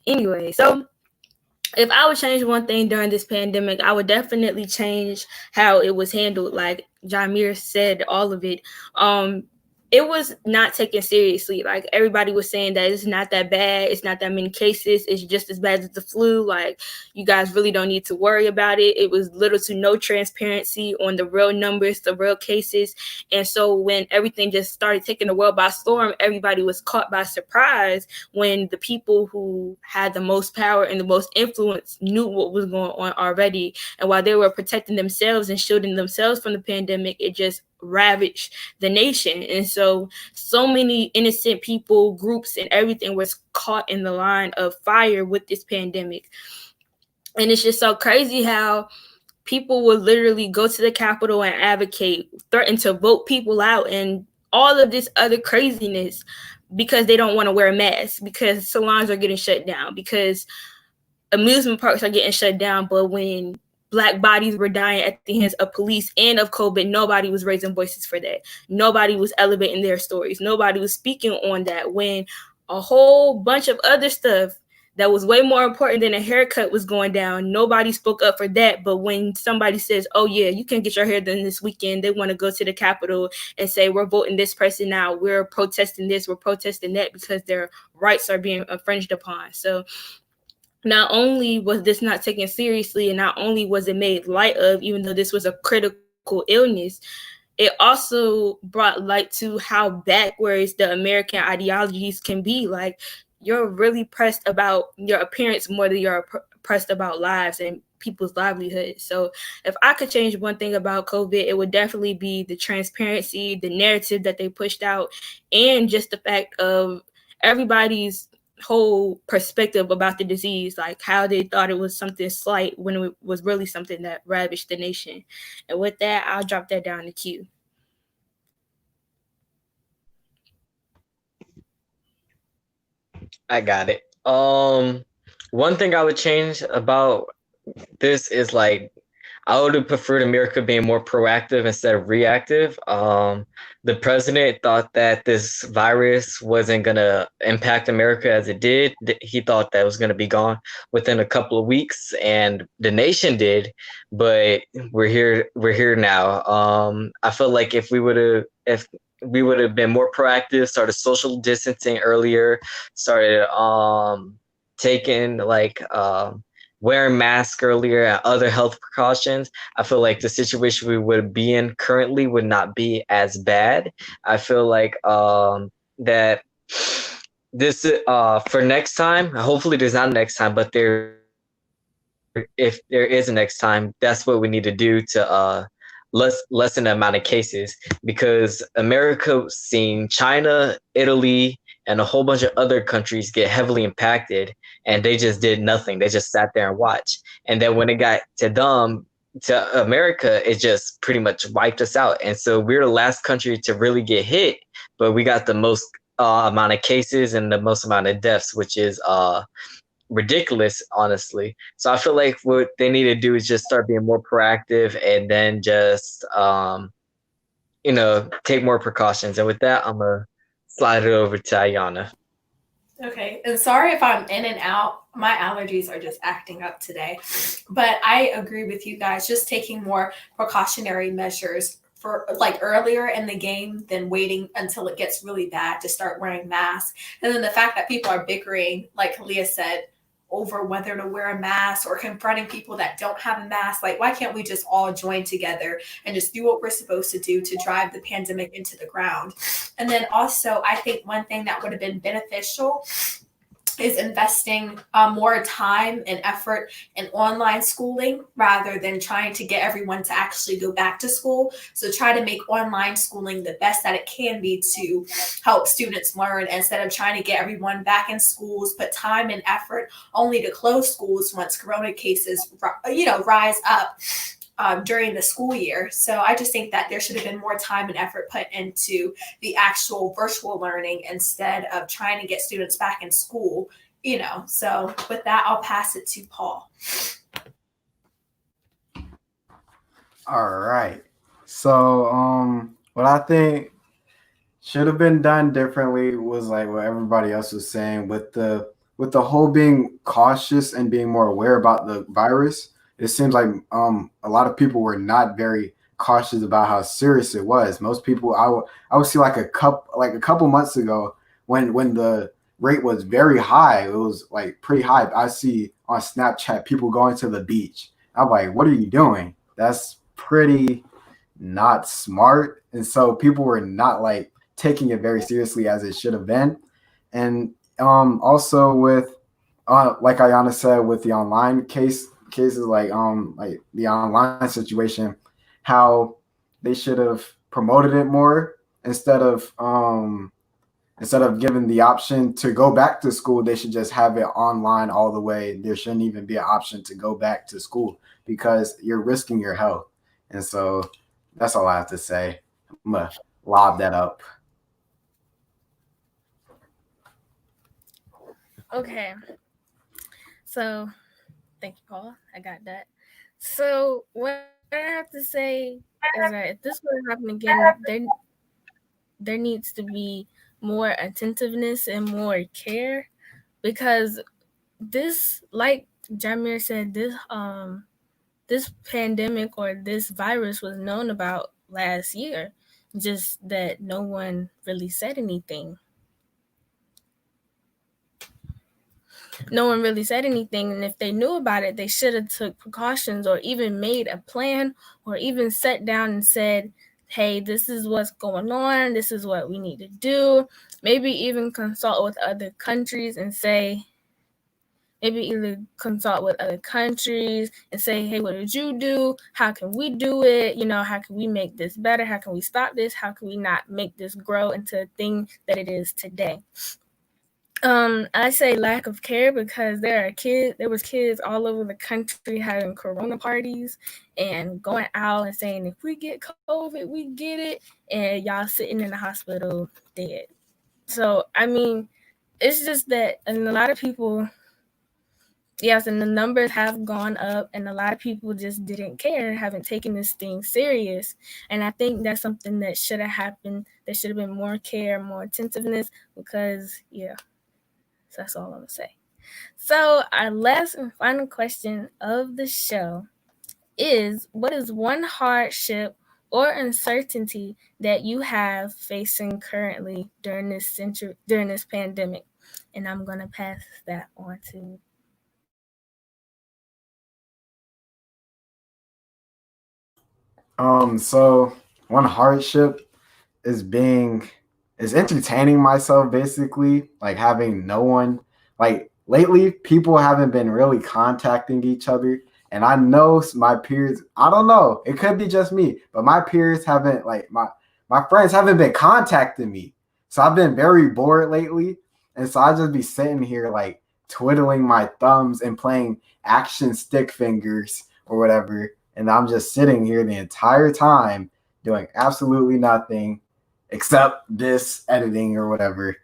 Anyway, so if I would change one thing during this pandemic, I would definitely change how it was handled. Like Jamir said, all of it. It was not taken seriously. Like, everybody was saying that it's not that bad. It's not that many cases. It's just as bad as the flu. Like, you guys really don't need to worry about it. It was little to no transparency on the real numbers, the real cases. And so when everything just started taking the world by storm, everybody was caught by surprise when the people who had the most power and the most influence knew what was going on already. And while they were protecting themselves and shielding themselves from the pandemic, it just ravaged the nation. And so many innocent people, groups, and everything was caught in the line of fire with this pandemic. And it's just so crazy how people would literally go to the Capitol and advocate, threaten to vote people out, and all of this other craziness because they don't want to wear a mask, because salons are getting shut down, because amusement parks are getting shut down. But when Black bodies were dying at the hands of police and of COVID, nobody was raising voices for that. Nobody was elevating their stories. Nobody was speaking on that, when a whole bunch of other stuff that was way more important than a haircut was going down. Nobody spoke up for that. But when somebody says, oh yeah, you can get your hair done this weekend, they want to go to the Capitol and say, we're voting this person out, we're protesting this, we're protesting that, because their rights are being infringed upon. So not only was this not taken seriously, and not only was it made light of, even though this was a critical illness, it also brought light to how backwards the American ideologies can be. Like, you're really pressed about your appearance more than you're pressed about lives and people's livelihoods. So if I could change one thing about COVID, it would definitely be the transparency, the narrative that they pushed out, and just the fact of everybody's whole perspective about the disease, like how they thought it was something slight when it was really something that ravaged the nation. And with that, I'll drop that down to Q. I got it. One thing I would change about this is, like, I would have preferred America being more proactive instead of reactive. The president thought that this virus wasn't gonna impact America as it did. He thought that it was gonna be gone within a couple of weeks, and the nation did. But we're here. We're here now. I feel like if we would have been more proactive, started social distancing earlier, started taking, like, wearing masks earlier and other health precautions, I feel like the situation we would be in currently would not be as bad. I feel like that this for next time, hopefully there's not next time, but if there is a next time, that's what we need to do to lessen the amount of cases, because America seen China, Italy, and a whole bunch of other countries get heavily impacted, and they just did nothing. They just sat there and watched. And then when it got to them, to America, it just pretty much wiped us out. And so we're the last country to really get hit, but we got the most amount of cases and the most amount of deaths, which is ridiculous, honestly. So I feel like what they need to do is just start being more proactive, and then just take more precautions. And with that, I'm gonna slide it over to Ayana. Okay, and sorry if I'm in and out. My allergies are just acting up today. But I agree with you guys, just taking more precautionary measures for like earlier in the game than waiting until it gets really bad to start wearing masks. And then the fact that people are bickering, like Kalia said, over whether to wear a mask or confronting people that don't have a mask. Like, why can't we just all join together and just do what we're supposed to do to drive the pandemic into the ground? And then also, I think one thing that would have been beneficial is investing more time and effort in online schooling rather than trying to get everyone to actually go back to school. So try to make online schooling the best that it can be to help students learn, instead of trying to get everyone back in schools, put time and effort only to close schools once corona cases rise up during the school year. So I just think that there should have been more time and effort put into the actual virtual learning instead of trying to get students back in school, So with that, I'll pass it to Paul. All right. So, what I think should have been done differently was like what everybody else was saying with the whole being cautious and being more aware about the virus. It seems like a lot of people were not very cautious about how serious it was. Most people I would see like a couple months ago when the rate was very high, it was like pretty high. I see on Snapchat people going to the beach. I'm like, what are you doing? That's pretty not smart. And so people were not like taking it very seriously as it should have been. And also with like Ayana said, with the online cases like the online situation, how they should have promoted it more instead of giving the option to go back to school. They should just have it online all the way. There shouldn't even be an option to go back to school because you're risking your health. And so that's all I have to say. I'm gonna lob that up. Okay. So, thank you, Paul. I got that. So, what I have to say is that if this were to happen again, there needs to be more attentiveness and more care, because this, like Jamir said, this pandemic or this virus was known about last year, just that no one really said anything. No one really said anything, and if they knew about it, they should have took precautions or even made a plan or even sat down and said, hey, this is what's going on, this is what we need to do. Maybe even consult with other countries and say, hey, what did you do? How can we do it? How can we make this better? How can we stop this? How can we not make this grow into a thing that it is today? I say lack of care because there was kids all over the country having corona parties and going out and saying, if we get COVID, we get it, and y'all sitting in the hospital dead. So, I mean, it's just that, and a lot of people, yes, and the numbers have gone up, and a lot of people just didn't care, haven't taken this thing serious. And I think that's something that should have happened. There should have been more care, more attentiveness, because, yeah. So that's all I'm going to say. So our last and final question of the show is, what is one hardship or uncertainty that you have facing currently during this pandemic? And I'm going to pass that on to So one hardship is entertaining myself, basically, like having no one, like lately people haven't been really contacting each other, And I know my peers, I don't know, it could be just me, but my peers haven't, like, my friends haven't been contacting me. So I've been very bored lately. And so I just be sitting here, like, twiddling my thumbs and playing action stick fingers or whatever. And I'm just sitting here the entire time doing absolutely nothing except this editing or whatever.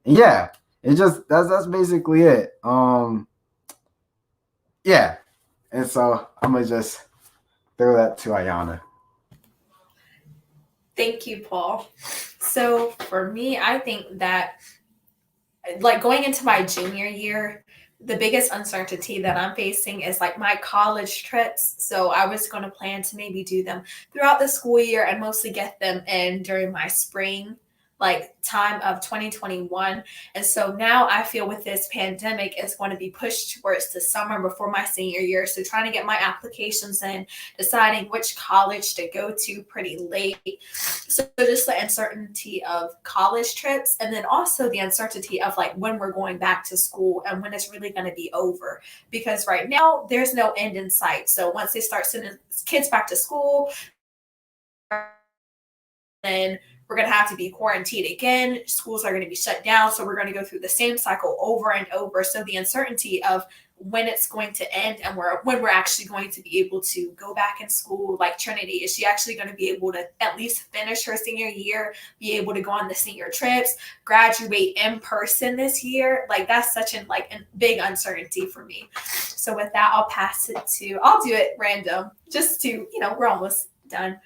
Yeah, it just that's basically it. Yeah, and so I'm gonna just throw that to Ayana. Thank you, Paul. So for me, I think that like going into my junior year, the biggest uncertainty that I'm facing is like my college trips. So I was going to plan to maybe do them throughout the school year and mostly get them in during my spring like time of 2021. And so now I feel with this pandemic it's going to be pushed towards the summer before my senior year. So trying to get my applications in, deciding which college to go to pretty late. So just the uncertainty of college trips, and then also the uncertainty of like when we're going back to school and when it's really going to be over. Because right now there's no end in sight. So once they start sending kids back to school, then we're going to have to be quarantined again. Schools are going to be shut down. So we're going to go through the same cycle over and over. So the uncertainty of when it's going to end and when we're actually going to be able to go back in school, like Trinity, is she actually going to be able to at least finish her senior year, be able to go on the senior trips, graduate in person this year? Like that's such a big uncertainty for me. So with that, I'll do it random just to, we're almost done.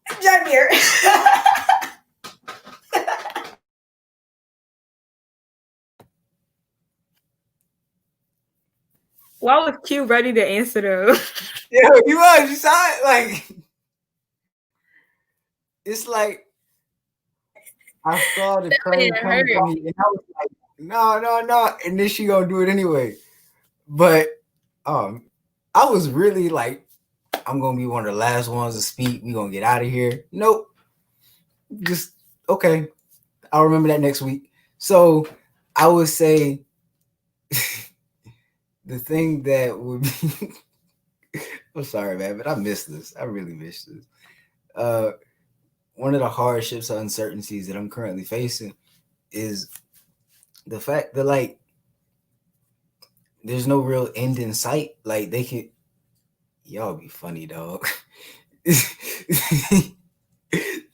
Jamir. Why was Q ready to answer though? Yeah, you was. You saw it. Like, it's like I saw the train coming to me, and I was like, no, and then she gonna do it anyway. But I was really like, I'm gonna be one of the last ones to speak. We gonna get out of here. Nope. Just okay. I'll remember that next week. So I would say the thing that would be I'm sorry, man, but I miss this. I really miss this. One of the hardships or uncertainties that I'm currently facing is the fact that like there's no real end in sight. Like they can y'all be funny, dog.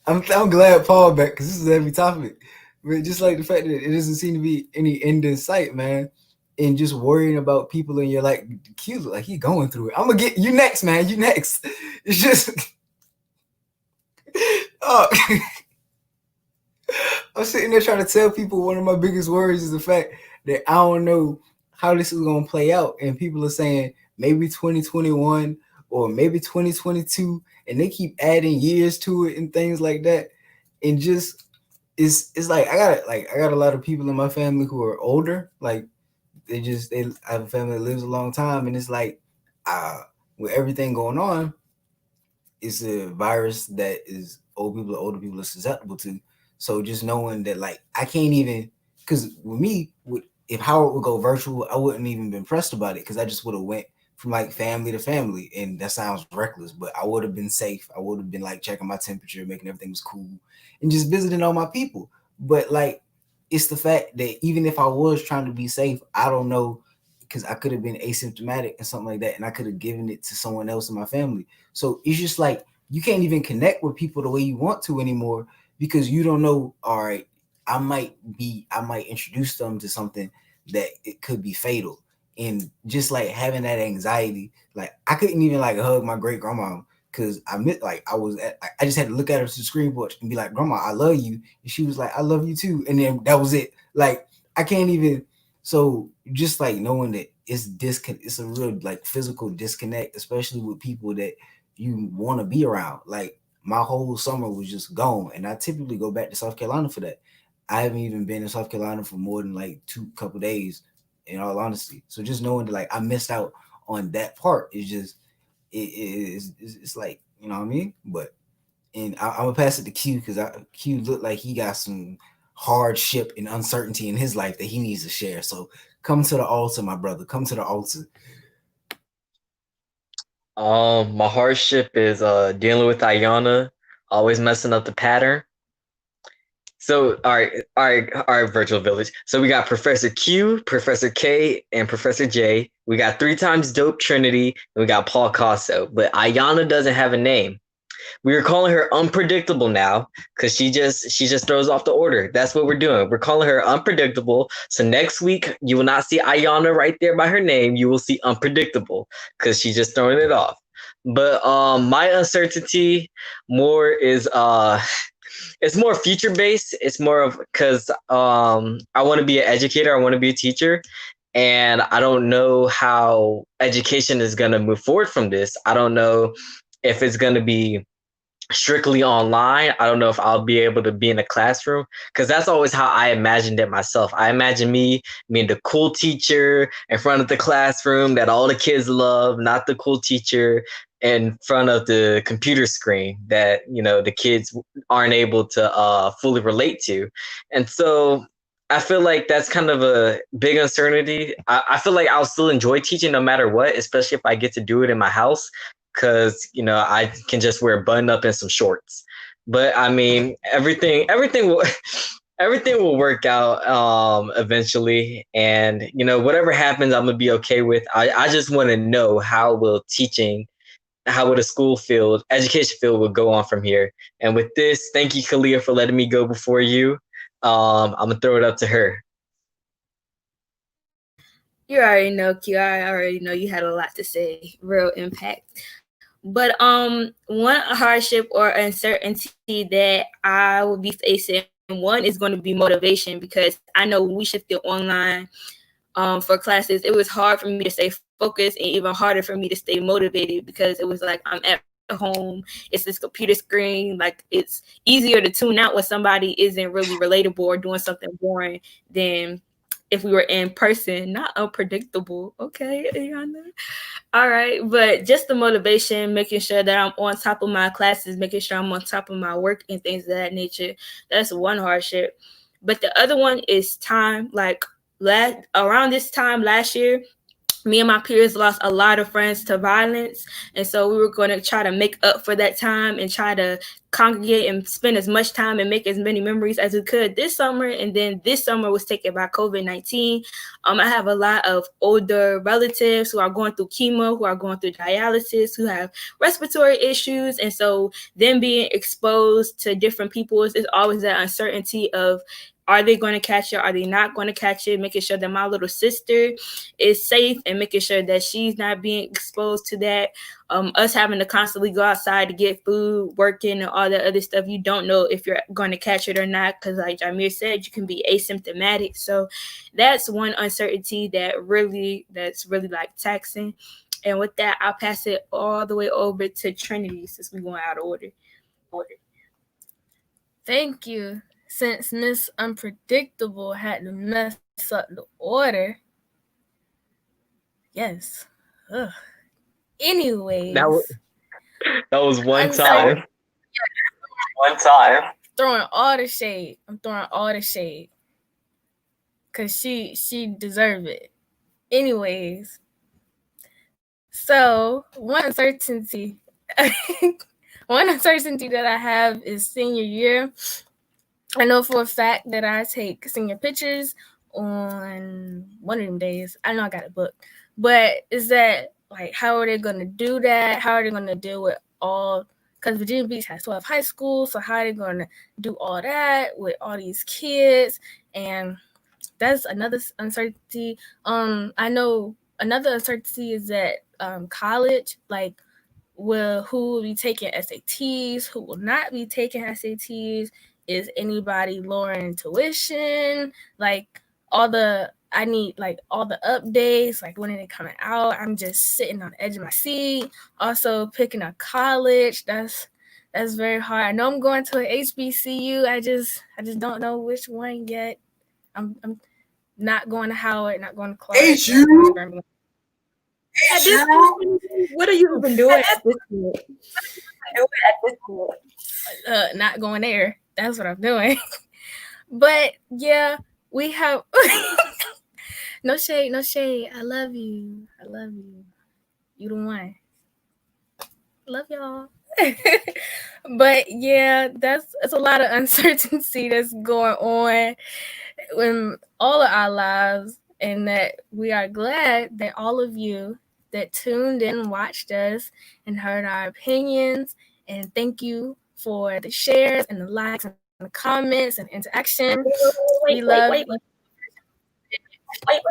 I'm glad Paul back because this is a heavy topic. But just like the fact that it doesn't seem to be any end in sight, man. And just worrying about people and you're like, Q, like he going through it. I'm gonna get you next, man. You next. It's just oh I'm sitting there trying to tell people one of my biggest worries is the fact that I don't know how this is gonna play out. And people are saying maybe 2021 or maybe 2022, and they keep adding years to it and things like that. And just it's like I got a lot of people in my family who are older, like I have a family that lives a long time, and it's like with everything going on, it's a virus that is older people are susceptible to. So just knowing that, like, I can't even, because with me, if Howard would go virtual, I wouldn't even been pressed about it because I just would have went from like family to family, and that sounds reckless, but I would have been safe. I would have been like checking my temperature, making everything was cool, and just visiting all my people. But like, it's the fact that even if I was trying to be safe, I don't know because I could have been asymptomatic and something like that, and I could have given it to someone else in my family. So it's just like you can't even connect with people the way you want to anymore because you don't know. All right, I might introduce them to something that it could be fatal, and just like having that anxiety, like I couldn't even like hug my great grandma because I just had to look at her to the screen porch and be like, Grandma, I love you, and she was like, I love you too, and then that was it. Like I can't even. So just like knowing that it's a real like physical disconnect, especially with people that you want to be around. Like my whole summer was just gone, and I typically go back to South Carolina for that. I haven't even been in South Carolina for more than like couple days, in all honesty. So just knowing that like I missed out on that part is just it's like, you know what I mean. But and I'm gonna pass it to Q because Q looked like he got some hardship and uncertainty in his life that he needs to share. So come to the altar, my brother. Come to the altar. My hardship is dealing with Ayana, always messing up the pattern. So, all right, virtual village. So we got Professor Q, Professor K, and Professor J. We got 3 times Dope Trinity, and we got Paul Costo. But Ayana doesn't have a name. We are calling her unpredictable now because she just throws off the order. That's what we're doing. We're calling her unpredictable. So next week you will not see Ayana right there by her name. You will see unpredictable because she's just throwing it off. But my uncertainty more is it's more future based. It's more of because I want to be an educator. I want to be a teacher, and I don't know how education is gonna move forward from this. I don't know if it's gonna be strictly online. I don't know if I'll be able to be in a classroom because that's always how I imagined it myself. I imagine me being the cool teacher in front of the classroom that all the kids love, not the cool teacher in front of the computer screen that the kids aren't able to fully relate to. And so I feel like that's kind of a big uncertainty. I feel like I'll still enjoy teaching no matter what, especially if I get to do it in my house because I can just wear a button up and some shorts. But I mean, everything will everything will work out eventually, and whatever happens, I'm gonna be okay with. I just want to know how will the school field, education field, will go on from here. And with this, thank you, Kalia, for letting me go before you. I'm gonna throw it up to her. You already know, Q. I already know you had a lot to say. Real impact. But one hardship or uncertainty that I will be facing, one is going to be motivation, because I know when we shifted online for classes, it was hard for me to stay focused and even harder for me to stay motivated, because it was like I'm at home, it's this computer screen, like it's easier to tune out when somebody isn't really relatable or doing something boring than if we were in person. Not unpredictable, okay, Ayana? All right, but just the motivation, making sure that I'm on top of my classes, making sure I'm on top of my work and things of that nature. That's one hardship. But the other one is time. Like around this time last year, me and my peers lost a lot of friends to violence. And so we were going to try to make up for that time and try to congregate and spend as much time and make as many memories as we could this summer. And then this summer was taken by COVID-19. I have a lot of older relatives who are going through chemo, who are going through dialysis, who have respiratory issues. And so them being exposed to different people is always that uncertainty of, are they going to catch it? Are they not going to catch it? Making sure that my little sister is safe and making sure that she's not being exposed to that. Us having to constantly go outside to get food, working, and all that other stuff. You don't know if you're going to catch it or not, because like Jamir said, you can be asymptomatic. So that's one uncertainty that's really like taxing. And with that, I'll pass it all the way over to Trinity, since we're going out of order. Thank you. Since Miss Unpredictable had to mess up the order. Yes. Ugh. Anyways. That was one time. One time. Throwing all the shade. I'm throwing all the shade. Cause she deserved it. Anyways. So one uncertainty that I have is senior year. I know for a fact that I take senior pictures on one of them days. I know I got it booked. But is that, like, how are they going to do that? How are they going to deal with all, because Virginia Beach has 12 high schools, so how are they going to do all that with all these kids? And that's another uncertainty. I know another uncertainty is that college, like, who will be taking SATs, who will not be taking SATs, is anybody lowering tuition, like I need like all the updates, like when are they coming out? I'm just sitting on the edge of my seat. Also picking a college, that's very hard. I know I'm going to an HBCU. I just don't know which one yet. I'm not going to Howard, not going to Clark. HU. What are you even doing at this point? Not going there. That's what I'm doing. But yeah, we have no shade. I love you. You the one. Love y'all. But yeah, it's a lot of uncertainty that's going on in all of our lives, and that we are glad that all of you that tuned in and watched us and heard our opinions. And thank you for the shares and the likes and the comments and interaction. We love you.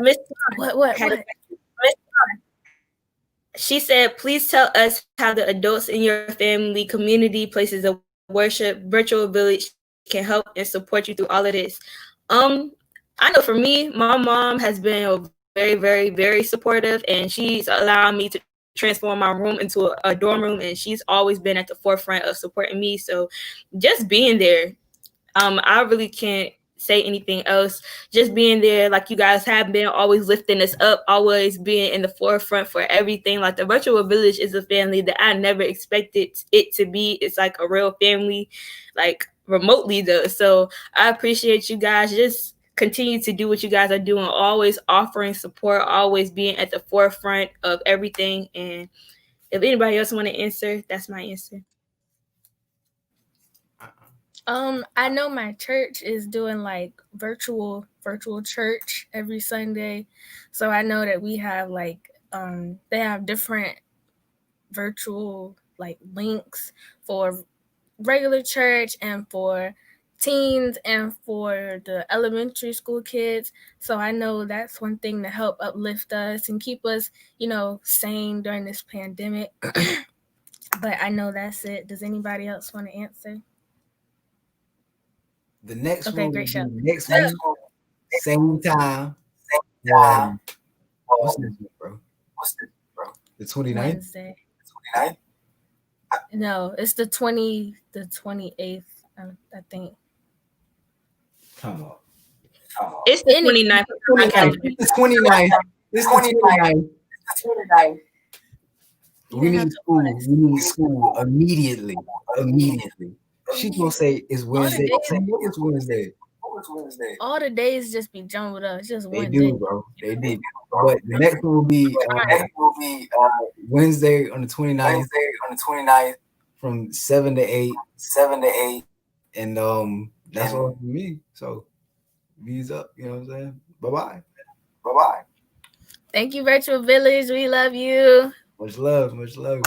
Miss What? She said, please tell us how the adults in your family, community, places of worship, virtual village can help and support you through all of this. I know for me, my mom has been very, very, very supportive, and she's allowed me to transform my room into a dorm room, and she's always been at the forefront of supporting me. So just being there, I really can't say anything else. Just being there, like you guys have been, always lifting us up, always being in the forefront for everything. Like the virtual village is a family that I never expected it to be. It's like a real family, like remotely though. So I appreciate you guys. Just continue to do what you guys are doing, always offering support, always being at the forefront of everything. And if anybody else want to answer, that's my answer. I know my church is doing like virtual church every Sunday. So I know that we have like they have different virtual like links for regular church and for teens and for the elementary school kids. So I know that's one thing to help uplift us and keep us, sane during this pandemic. But I know that's it. Does anybody else want to answer? The next Okay, one will great be show. next week, same time. What's this week, bro? The 29th? Wednesday. No, it's the 28th, I think. Come on. It's the 29th. My calendar. It's the 29th. It's the 29th. We need school. We need school immediately. Immediately. She's gonna say it's Wednesday. I know it's Wednesday. All the days just be jumbled up. It's just They one do, day. bro. They do. But the next one will be Wednesday on the 29th from 7 to 8. And that's all for me. So V's up, you know what I'm saying? Bye-bye. Thank you, Virtual Village. We love you. Much love, much love.